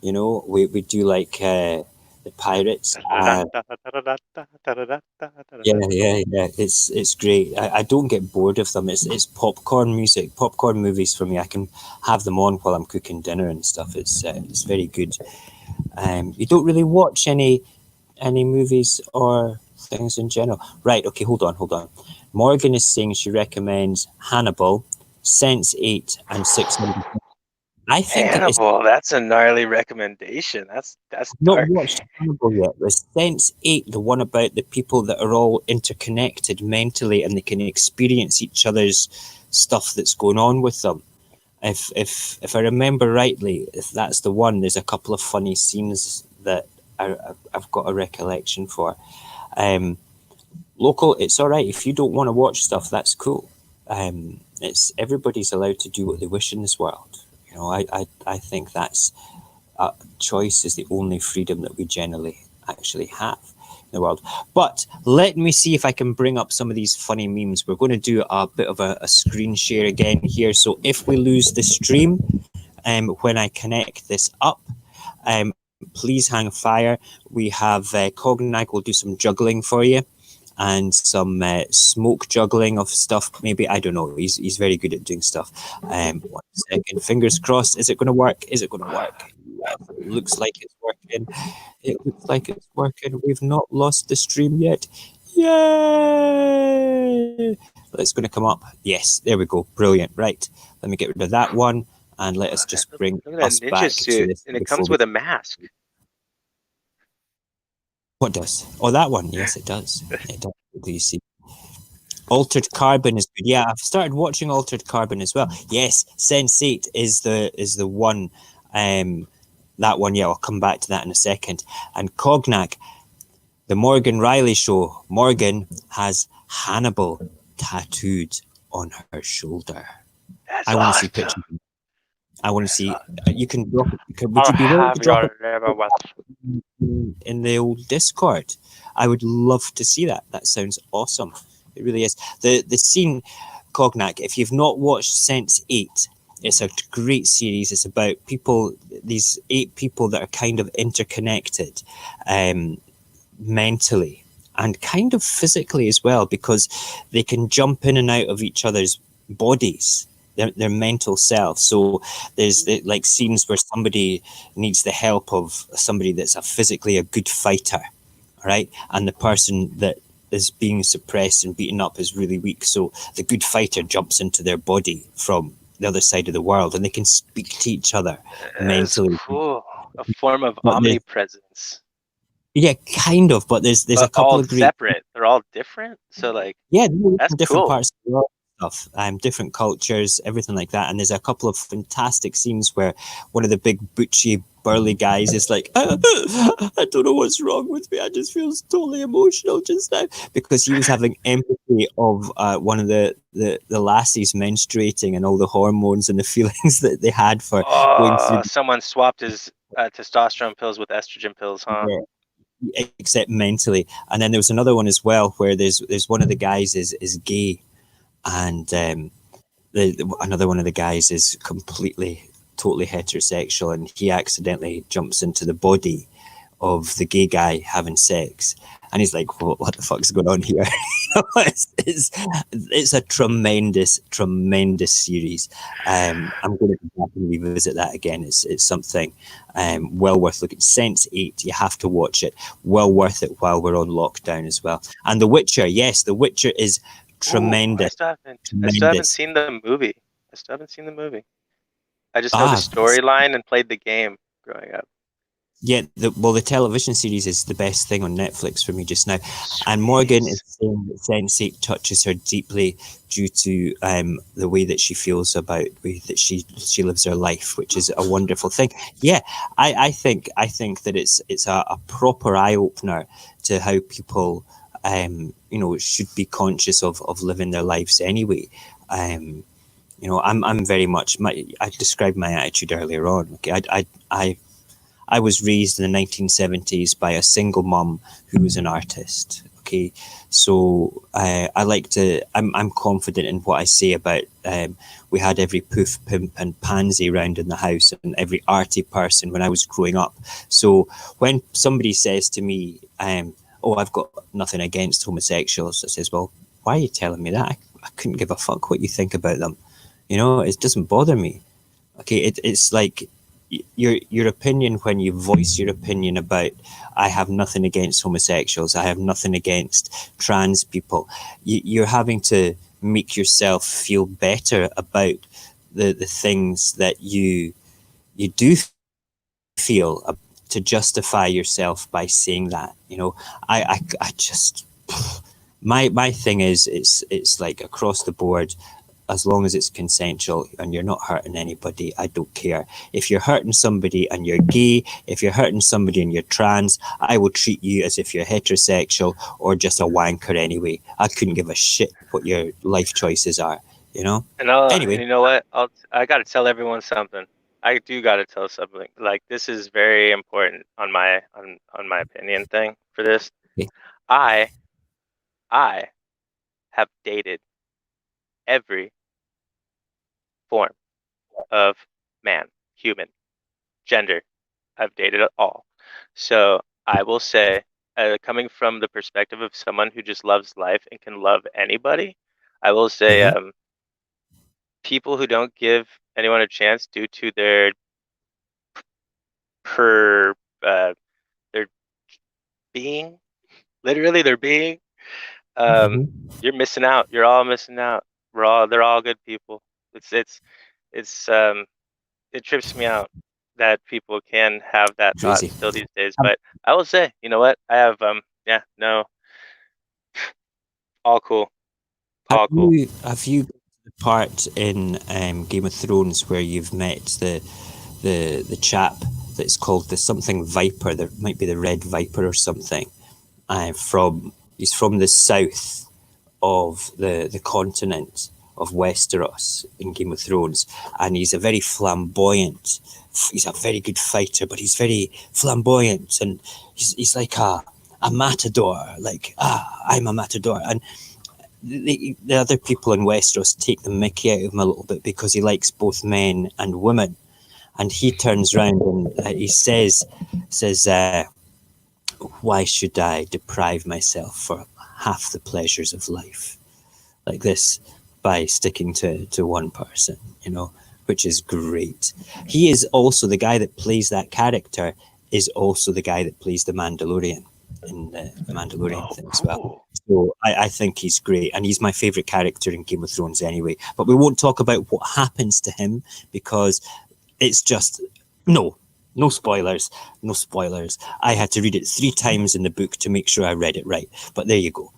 You know, we do like the pirates. Yeah. It's great. I don't get bored of them. It's popcorn music, popcorn movies for me. I can have them on while I'm cooking dinner and stuff. It's very good. You don't really watch any movies or things in general, right? Okay, hold on. Morgan is saying she recommends Hannibal, Sense8, and 600. I think Hannibal, that's a gnarly recommendation. That's dark. Not watched Hannibal yet. There's Sense8, the one about the people that are all interconnected mentally and they can experience each other's stuff that's going on with them. If I remember rightly, if that's the one, there's a couple of funny scenes that I've got a recollection for. Local, it's all right if you don't want to watch stuff. That's cool. It's everybody's allowed to do what they wish in this world. You know, I think that's choice is the only freedom that we generally actually have in the world. But let me see if I can bring up some of these funny memes. We're going to do a bit of a screen share again here. So if we lose the stream, when I connect this up, please hang fire. We have Cognac will do some juggling for you. and some smoke juggling of stuff. Maybe, I don't know. He's very good at doing stuff. 1 second, fingers crossed. Is it going to work? Is it going to work? Yes, it looks like it's working. It looks like it's working. We've not lost the stream yet. Yay! It's going to come up. Yes, there we go. Brilliant. Right. Let me get rid of that one, and let us just bring Look at us that ninja back to suit, this. and it comes with a mask. What does? Oh, that one. Yes, it does. It does. Do you see? Altered Carbon is good. Yeah, I've started watching Altered Carbon as well. Yes, Sense8 is the one. That one. Yeah, I'll come back to that in a second. And Cognac, the Morgan Riley show. Morgan has Hannibal tattooed on her shoulder. That's I want to see awesome. pictures. I want to see. You can drop it. Would I'll you be willing to have drop your it never watch. in the old Discord? I would love to see that. That sounds awesome. It really is. The scene, Cognac, if you've not watched Sense8, it's a great series. It's about people, these 8 people that are kind of interconnected mentally and kind of physically as well, because they can jump in and out of each other's bodies, their mental self. So there's like scenes where somebody needs the help of somebody that's physically a good fighter, right? And the person that is being suppressed and beaten up is really weak. So the good fighter jumps into their body from the other side of the world, and they can speak to each other That's mentally. cool. A form of But omnipresence. yeah, kind of. But there's a But couple all of great. separate. They're all different. So like, Yeah, that's different cool. parts of the world stuff, different cultures, everything like that. And there's a couple of fantastic scenes where one of the big butchy burly guys is like, I don't know what's wrong with me. I just feel totally emotional just now, because he was having empathy of one of the lassies menstruating and all the hormones and the feelings that they had for going through. Someone swapped his testosterone pills with estrogen pills, huh? Except mentally. And then there was another one as well where there's one of the guys is gay, and another one of the guys is totally heterosexual, and he accidentally jumps into the body of the gay guy having sex, and he's like, what the fuck's going on here? It's a tremendous series. I'm going to go back and revisit that again. It's something well worth looking. Sense8, you have to watch it. Well worth it while we're on lockdown as well. And The Witcher, yes, The Witcher is tremendous. Ooh, I still haven't seen the movie. I just know the Ah, storyline and played the game growing up. yeah, the television series is the best thing on Netflix for me just now. And Morgan is saying that Sense8 touches her deeply due to the way that she feels about the way that she lives her life, which is a wonderful thing. Yeah, I think that it's a proper eye opener to how people should be conscious of living their lives anyway. I'm very much I described my attitude earlier on. Okay, I was raised in the 1970s by a single mum who was an artist. Okay, so I'm confident in what I say about. We had every poof, pimp, and pansy around in the house, and every arty person when I was growing up. So when somebody says to me, "Oh, I've got nothing against homosexuals," I says, "Well, why are you telling me that? I couldn't give a fuck what you think about them. It doesn't bother me." Okay, it's like your opinion when you voice your opinion about, I have nothing against homosexuals, I have nothing against trans people. You're having to make yourself feel better about the things that you do feel, to justify yourself by saying that. I just my thing is, it's like across the board. As long as it's consensual and you're not hurting anybody, I don't care. If you're hurting somebody and you're gay, if you're hurting somebody and you're trans, I will treat you as if you're heterosexual or just a wanker anyway. I couldn't give a shit what your life choices are, And Anyway. you know what? I gotta tell everyone something. I do gotta tell something. Like, this is very important on my opinion thing for this. Okay. I have dated every form of man, human, gender. I've dated it all. So I will say, coming from the perspective of someone who just loves life and can love anybody, I will say people who don't give anyone a chance due to their per their being, literally their being, you're missing out. You're all missing out. They're all good people. It's it trips me out that people can have that thought Crazy. still these days. But I will say, you know what? I have yeah, no, all cool. Have All cool. you got to the part in Game of Thrones where you've met the chap that's called the something Viper? There might be the Red Viper or something. He's from the south of the continent of Westeros in Game of Thrones, and he's a very flamboyant. He's a very good fighter, but he's very flamboyant, and he's like a matador. Like I'm a matador, and the other people in Westeros take the mickey out of him a little bit because he likes both men and women, and he turns around and he says, "Why should I deprive myself for half the pleasures of life like this by sticking to one person?" You know, which is great. He is also the guy that plays that character. Is also the guy that plays the Mandalorian in the Mandalorian thing as well. Cool. So I think he's great, and he's my favorite character in Game of Thrones anyway. But we won't talk about what happens to him because it's just no spoilers, no spoilers. I had to read it 3 times in the book to make sure I read it right. But there you go.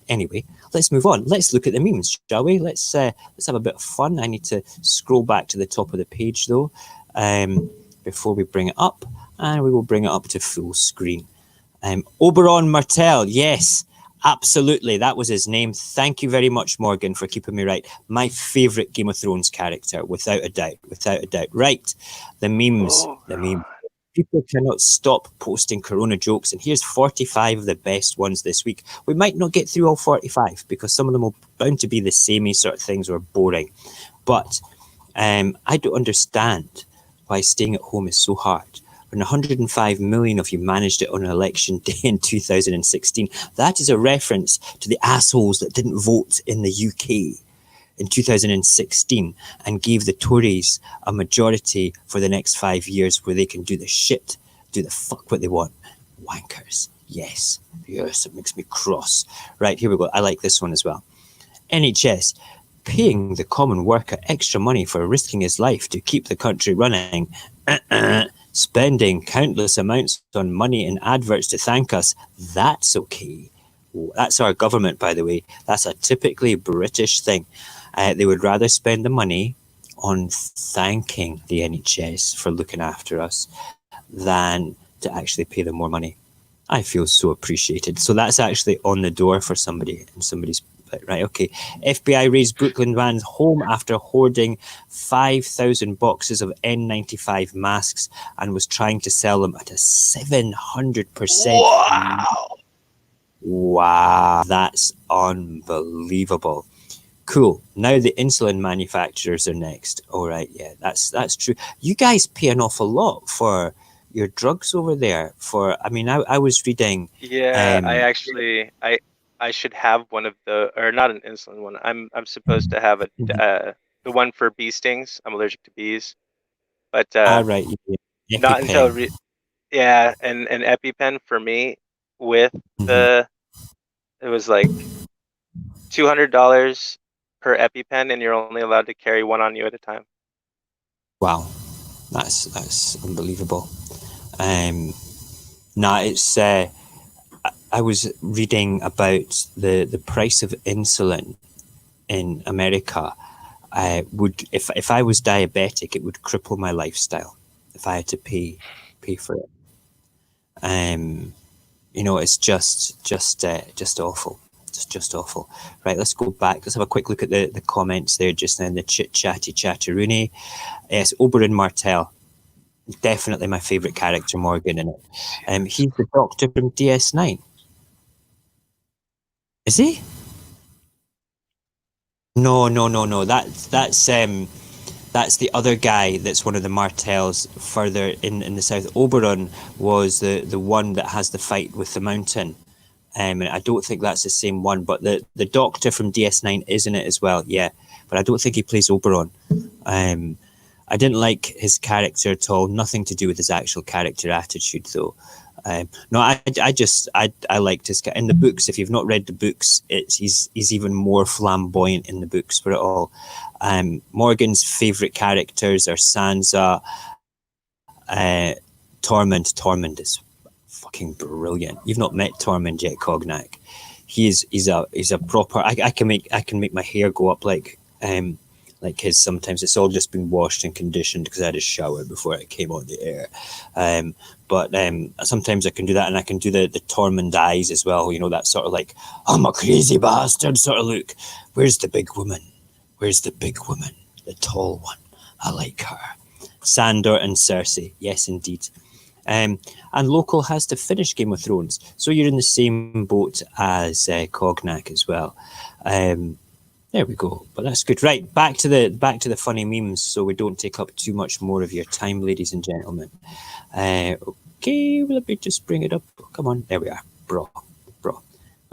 Anyway, let's move on. Let's look at the memes, shall we? Let's have a bit of fun. I need to scroll back to the top of the page though, before we bring it up, and we will bring it up to full screen. Oberon Martell, yes, absolutely, that was his name. Thank you very much, Morgan, for keeping me right. My favourite Game of Thrones character, without a doubt, without a doubt. Right, the memes, the memes. People cannot stop posting Corona jokes, and here's 45 of the best ones this week. We might not get through all 45 because some of them will bound to be the samey sort of things or boring. But I don't understand why staying at home is so hard. When 105 million of you managed it on an election day in 2016, that is a reference to the assholes that didn't vote in the UK in 2016 and gave the Tories a majority for the next 5 years where they can do the fuck what they want. Wankers. Yes, it makes me cross. Right, here we go. I like this one as well. NHS, paying the common worker extra money for risking his life to keep the country running. Spending countless amounts on money and adverts to thank us. That's okay. That's our government, by the way. That's a typically British thing. They would rather spend the money on thanking the NHS for looking after us than to actually pay them more money. I feel so appreciated. So that's actually on the door for somebody, and somebody's right. Okay. FBI raised Brooklyn man's home after hoarding 5,000 boxes of N95 masks and was trying to sell them at a 700%. Wow. That's unbelievable. Cool. Now the insulin manufacturers are next. All right. Yeah, that's true. You guys pay an awful lot for your drugs over there. I was reading. Yeah, I should have one of or not an insulin one. I'm supposed to have the one for bee stings. I'm allergic to bees, but Right. Yeah. not until EpiPen. yeah, and an EpiPen for me with it was like $200 per EpiPen, and you're only allowed to carry one on you at a time. Wow, that's unbelievable. It's. I was reading about the price of insulin in America. Would if I was diabetic, it would cripple my lifestyle if I had to pay for it. It's just awful. It's just awful. Right, let's go back. Let's have a quick look at the comments there just now in the chit-chatty chatteroony. Yes, Oberyn Martell. Definitely my favourite character, Morgan, in it. He's the Doctor from DS9. Is he? No. That's That's the other guy that's one of the Martells further in the south. Oberon was the one that has the fight with the mountain. And I don't think that's the same one, but the Doctor from DS9 is in it as well, yeah. But I don't think he plays Oberon. I didn't like his character at all. Nothing to do with his actual character attitude, though. No, I liked his in the books. If you've not read the books, he's even more flamboyant in the books for it all. Morgan's favourite characters are Sansa, Tormund. Tormund is fucking brilliant. You've not met Tormund yet, Cognac. He's a proper. I can make my hair go up like his. Sometimes it's all just been washed and conditioned because I had a shower before it came on the air. But sometimes I can do that, and I can do the Tormund eyes as well. You know, that sort of like, I'm a crazy bastard sort of look. Where's the big woman? Where's the big woman? The tall one. I like her. Sandor and Cersei. Yes, indeed. And Local has to finish Game of Thrones, so you're in the same boat as Cognac as well. There we go. But that's good. Right, back to the funny memes, so we don't take up too much more of your time, ladies and gentlemen. Okay, let me just bring it up. Come on, there we are. Bro.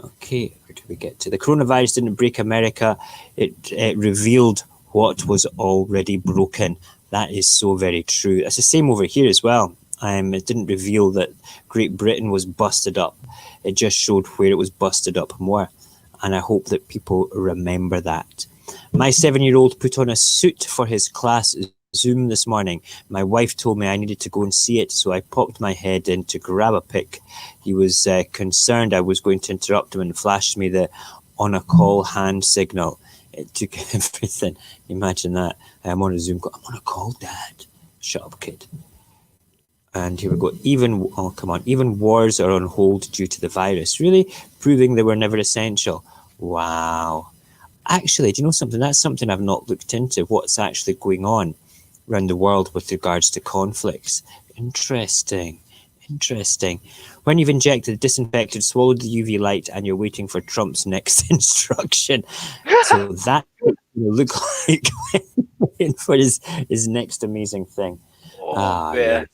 Okay, where do we get to? The coronavirus didn't break America. It revealed what was already broken. That is so very true. It's the same over here as well. It didn't reveal that Great Britain was busted up. It just showed where it was busted up more. And I hope that people remember that. My 7-year-old put on a suit for his class Zoom this morning. My wife told me I needed to go and see it, so I popped my head in to grab a pic. He was concerned I was going to interrupt him and flashed me the on a call hand signal. It took everything. Imagine that. I'm on a Zoom call. I'm on a call, Dad. Shut up, kid. And here we go. Even wars are on hold due to the virus. Really? Proving they were never essential. Wow. Actually, do you know something? That's something I've not looked into. What's actually going on around the world with regards to conflicts. Interesting. When you've injected, disinfected, swallowed the UV light, and you're waiting for Trump's next instruction. So that will look like waiting for his next amazing thing. Oh, man. Yeah.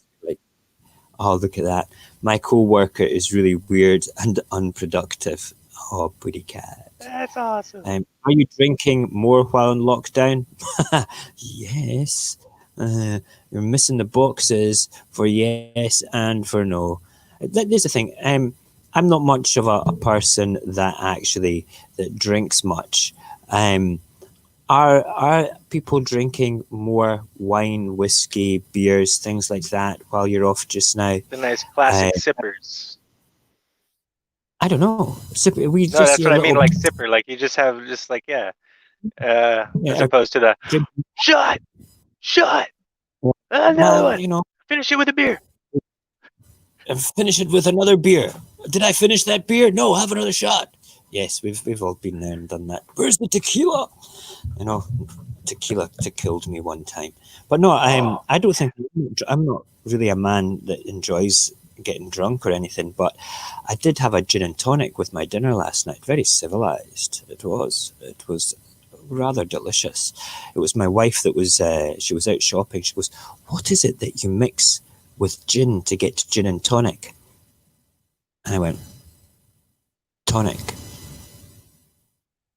Oh, look at that. My co-worker is really weird and unproductive. Oh, pretty cat. That's awesome. Are you drinking more while in lockdown? Yes. You're missing the boxes for yes and for no. There's the thing. I'm not much of a person that drinks much. Are people drinking more wine, whiskey, beers, things like that while you're off just now? The nice classic sippers. I don't know. That's what I mean, like sipper. Like you just have as opposed to the shut. Another one. You know, finish it with a beer. Finish it with another beer. Did I finish that beer? No, have another shot. Yes, we've all been there and done that. Where's the tequila? You know, tequila killed me one time. But no, I don't think I'm not really a man that enjoys getting drunk or anything. But I did have a gin and tonic with my dinner last night. Very civilized. It was rather delicious. It was my wife that was. She was out shopping. She goes, "What is it that you mix with gin to get gin and tonic?" And I went, "Tonic."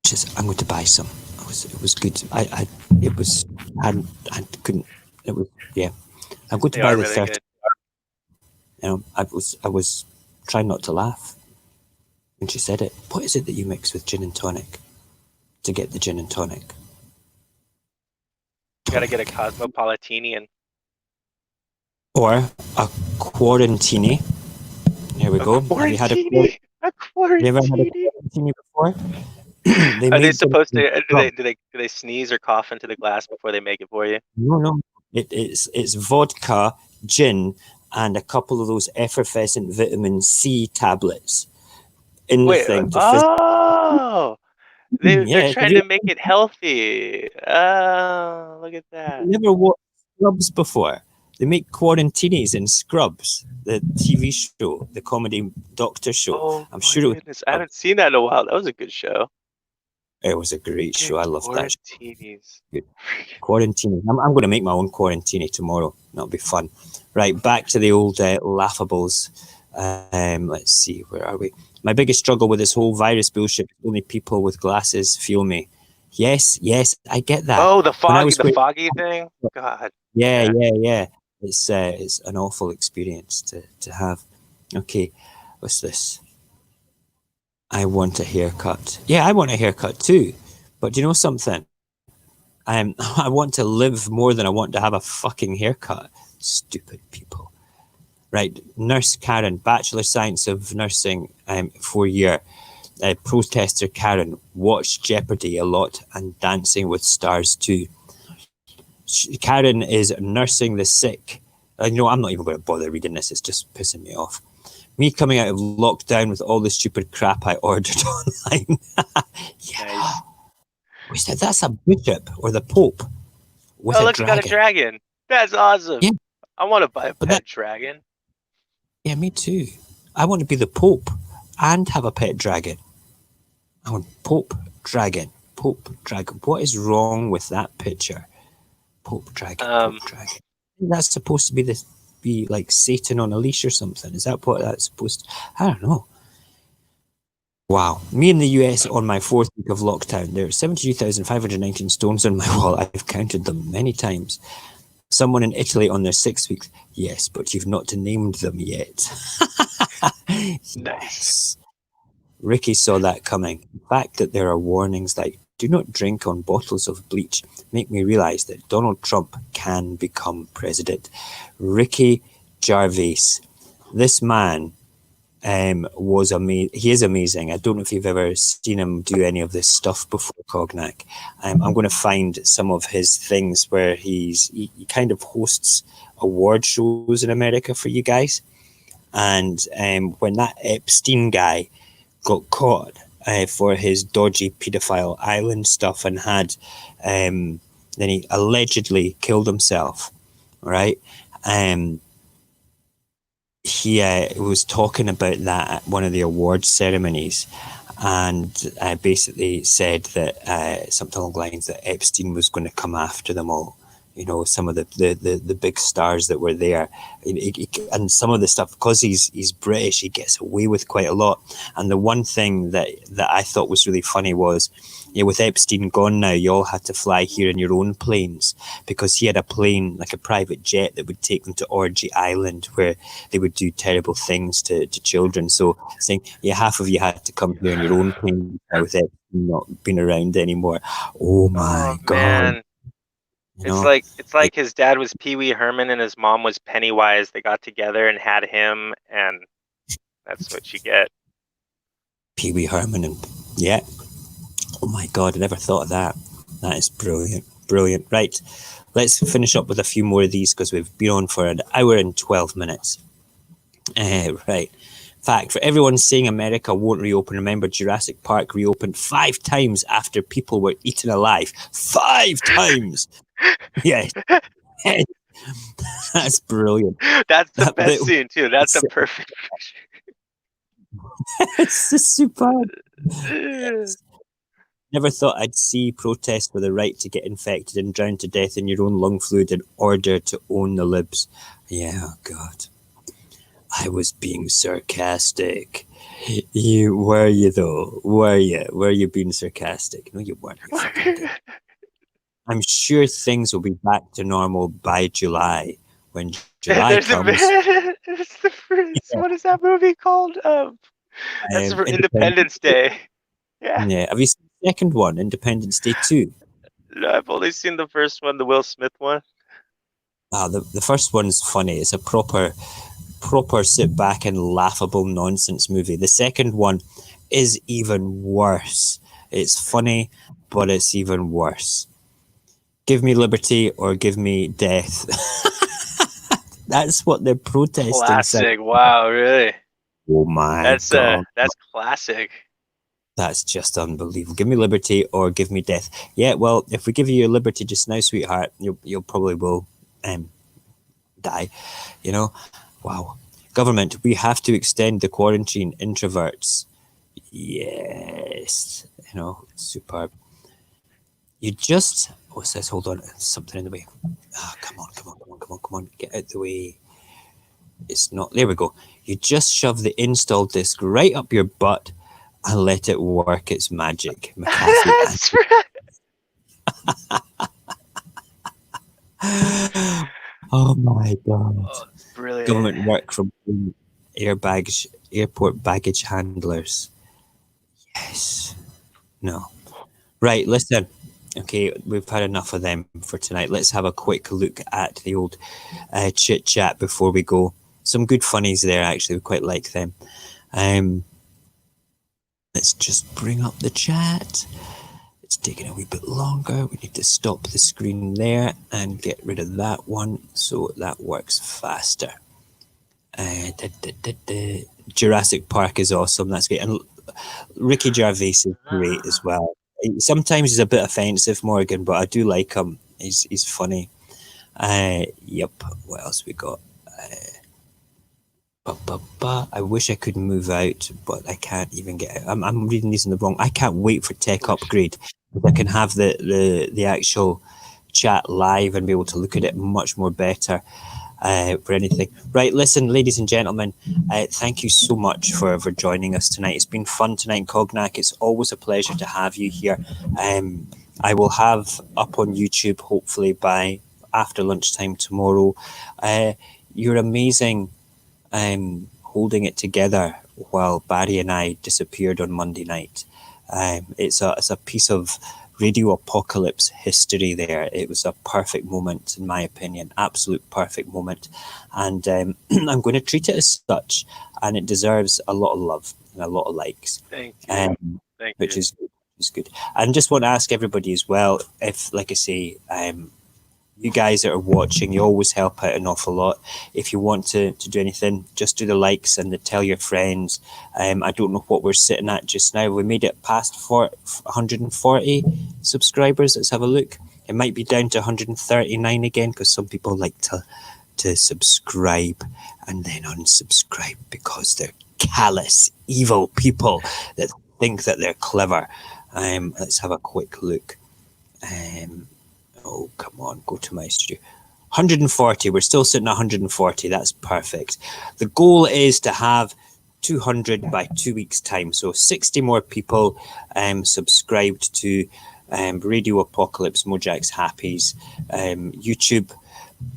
She says, "I'm going to buy some." It was good. I'm going to buy the 30. You know, I was trying not to laugh when she said it. What is it that you mix with gin and tonic to get the gin and tonic? You gotta get a Cosmopolitanian. Or a Quarantine. Here we go. Have you had a Quarantine? Have you ever had a Quarantine before? Are they supposed to? Do they sneeze or cough into the glass before they make it for you? No. It's vodka, gin, and a couple of those effervescent vitamin C tablets in the thing. They're trying to make it healthy. Oh, look at that! I've never watched Scrubs before. They make Quarantinis in Scrubs, the TV show, the comedy doctor show. Oh, I'm sure it was. I haven't seen that in a while. That was a good show. It was a great show. I loved that show. Quarantinis. Quarantine. I'm going to make my own quarantini tomorrow. That'll be fun. Right, back to the old laughables. Let's see, where are we? My biggest struggle with this whole virus bullshit, only people with glasses feel me. Yes, I get that. Oh, the When I foggy, was the going- foggy thing. God. Yeah. It's an awful experience to have. Okay, what's this? I want a haircut. Yeah, I want a haircut too. But do you know something? I want to live more than I want to have a fucking haircut. Stupid people. Right, Nurse Karen, Bachelor Science of Nursing, 4-year. Protester Karen, watched Jeopardy a lot and Dancing with Stars too. Karen is nursing the sick. I'm not even going to bother reading this. It's just pissing me off. Me coming out of lockdown with all the stupid crap I ordered online. Yeah. Nice. Wait, that's a bishop or the Pope with Oh, a look, dragon. you got a dragon. That's awesome. Yeah. I want to buy a But pet dragon. Yeah, me too. I want to be the Pope and have a pet dragon. I want Pope Dragon. What is wrong with that picture? Pope Dragon. That's supposed to be like Satan on a leash or something. Is that what that's supposed to? I don't know. Wow. Me in the US on my 4th week of lockdown. There are 72,519 stones on my wall. I've counted them many times. Someone in Italy on their 6th week. Yes, but you've not named them yet. Nice. Ricky saw that coming. The fact that there are warnings like do not drink on bottles of bleach make me realize that Donald Trump can become president. Ricky Gervais. This man was amazing. He is amazing. I don't know if you've ever seen him do any of this stuff before, Cognac. I'm going to find some of his things where he kind of hosts award shows in America for you guys. And when that Epstein guy got caught for his dodgy pedophile island stuff and then he allegedly killed himself, right? He was talking about that at one of the awards ceremonies and basically said that something along the lines that Epstein was going to come after them all. Some of the big stars that were there, and some of the stuff, because he's British, he gets away with quite a lot. And the one thing that I thought was really funny was, with Epstein gone now, you all had to fly here in your own planes, because he had a plane, like a private jet, that would take them to Orgy Island, where they would do terrible things to children. So saying, half of you had to come here in your own plane with Epstein not being around anymore. Oh my God. Man. It's like his dad was Pee Wee Herman and his mom was Pennywise. They got together and had him, and that's what you get. Pee Wee Herman oh my God, I never thought of that. That is brilliant. Right, let's finish up with a few more of these because we've been on for an hour and 12 minutes. Right. Fact, for everyone saying America won't reopen, remember Jurassic Park reopened 5 times after people were eaten alive. 5 times! Yes. That's brilliant. That's the best scene too. That's the perfect It's just superb. Never thought I'd see protests for the right to get infected and drown to death in your own lung fluid in order to own the libs. Yeah, oh God. I was being sarcastic. Were you though? Were you being sarcastic? No, you weren't. I'm sure things will be back to normal by July. When July comes... What is that movie called? That's for Independence Day. Yeah. Have you seen the second one, Independence Day 2? No, I've only seen the first one, the Will Smith one. The first one's funny. It's a proper sit back and laughable nonsense movie. The second one is even worse. It's funny, but it's even worse. Give me liberty or give me death. That's what they're protesting. Classic. Wow, really? Oh my God. That's classic. That's just unbelievable. Give me liberty or give me death. Yeah, well, if we give you your liberty just now, sweetheart, you'll probably will die. Wow. Government, we have to extend the quarantine. Introverts. Yes. Superb. You just, what's this? Hold on, something in the way. Come on, get out the way. It's not, there we go. You just shove the installed disc right up your butt and let it work its magic. McAfee. That's right. Oh my God. Brilliant. Government work from airport baggage handlers. Yes. No. Right, listen. Okay, we've had enough of them for tonight. Let's have a quick look at the old chit chat before we go. Some good funnies there, actually. We quite like them. Let's just bring up the chat. It's taking a wee bit longer. We need to stop the screen there and get rid of that one so that works faster. Jurassic Park is awesome. That's great. And Ricky Gervais is great as well. Sometimes he's a bit offensive, Morgan, but I do like him. He's funny. Yep. What else we got? I wish I could move out, but I can't even get out. I'm reading these in the wrong. I can't wait for Tech Upgrade. I can have the actual chat live and be able to look at it much more better. For anything. Right, listen, ladies and gentlemen, thank you so much for joining us tonight. It's been fun tonight, Cognac. It's always a pleasure to have you here. I will have up on YouTube, hopefully by after lunchtime tomorrow, you're amazing holding it together while Barry and I disappeared on Monday night. It's a piece of radio apocalypse history there. It was a perfect moment, in my opinion, absolute perfect moment. And I'm going to treat it as such, and it deserves a lot of love and a lot of likes. Thank you. Which is good. And just want to ask everybody as well, if, like I say, you guys that are watching, you always help out an awful lot. If you want to do anything, just do the likes and tell your friends. I don't know what we're sitting at just now. We made it past 140 subscribers. Let's have a look. It might be down to 139 again because some people like to subscribe and then unsubscribe because they're callous, evil people that think that they're clever. Let's have a quick look. Oh, come on, go to my studio. 140, we're still sitting at 140, that's perfect. The goal is to have 200 by 2 weeks' time. So 60 more people subscribed to Radio Apocalypse, Mojax Happy's YouTube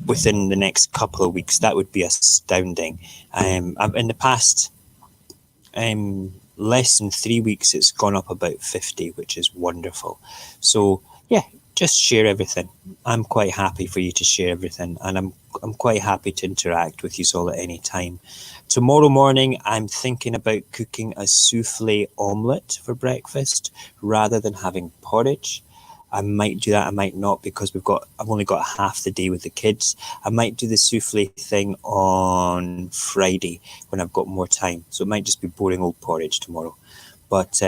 within the next couple of weeks. That would be astounding. In the past less than 3 weeks, it's gone up about 50, which is wonderful. So, yeah, just share everything. I'm quite happy for you to share everything, and I'm quite happy to interact with you all at any time. Tomorrow morning, I'm thinking about cooking a souffle omelette for breakfast rather than having porridge. I might do that, I might not, because I've only got half the day with the kids. I might do the souffle thing on Friday when I've got more time. So it might just be boring old porridge tomorrow. But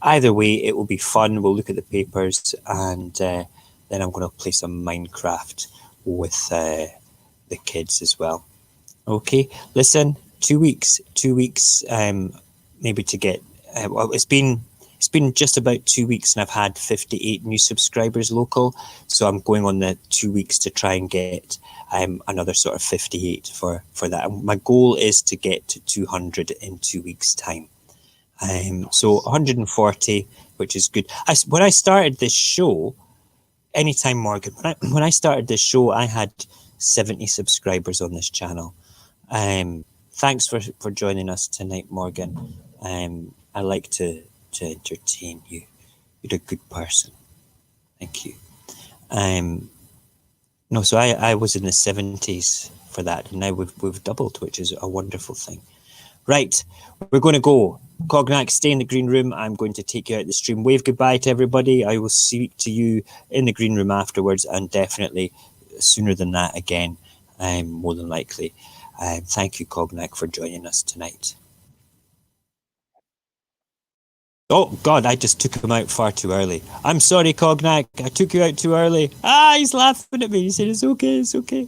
either way, it will be fun. We'll look at the papers, and then I'm going to play some Minecraft with the kids as well. Okay, listen, 2 weeks, maybe to get, well, it's been just about 2 weeks and I've had 58 new subscribers local. So I'm going on the 2 weeks to try and get another sort of 58 for that. And my goal is to get to 200 in 2 weeks' time. So 140, which is good. When I started this show, anytime, Morgan, when I started this show, I had 70 subscribers on this channel. Thanks for joining us tonight, Morgan. I like to entertain you. You're a good person. Thank you. No, so I was in the 70s for that, and now we've doubled, which is a wonderful thing. Right, we're going to go. Cognac, stay in the green room. I'm going to take you out the stream. Wave goodbye to everybody. I will speak to you in the green room afterwards, and definitely sooner than that again, more than likely. Thank you, Cognac, for joining us tonight. Oh, God, I just took him out far too early. I'm sorry, Cognac. I took you out too early. He's laughing at me. He said, it's okay.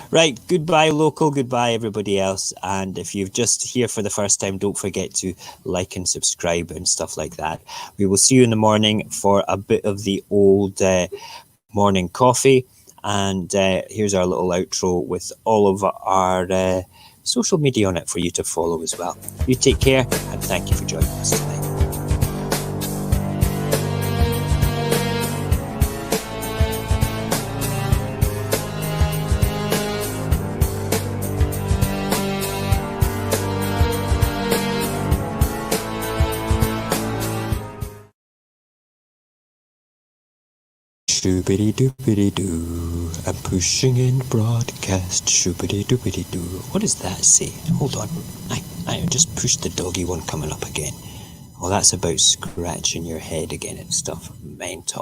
Right, goodbye, local. Goodbye, everybody else. And if you've just here for the first time, don't forget to like and subscribe and stuff like that. We will see you in the morning for a bit of the old morning coffee. And here's our little outro with all of our social media on it for you to follow as well. You take care, and thank you for joining us tonight. Shoobity-doobity-doo, I'm pushing in broadcast, shoobity-doobity-doo. What does that say? Hold on, I just pushed the doggy one coming up again. Well, that's about scratching your head again and stuff. Mental.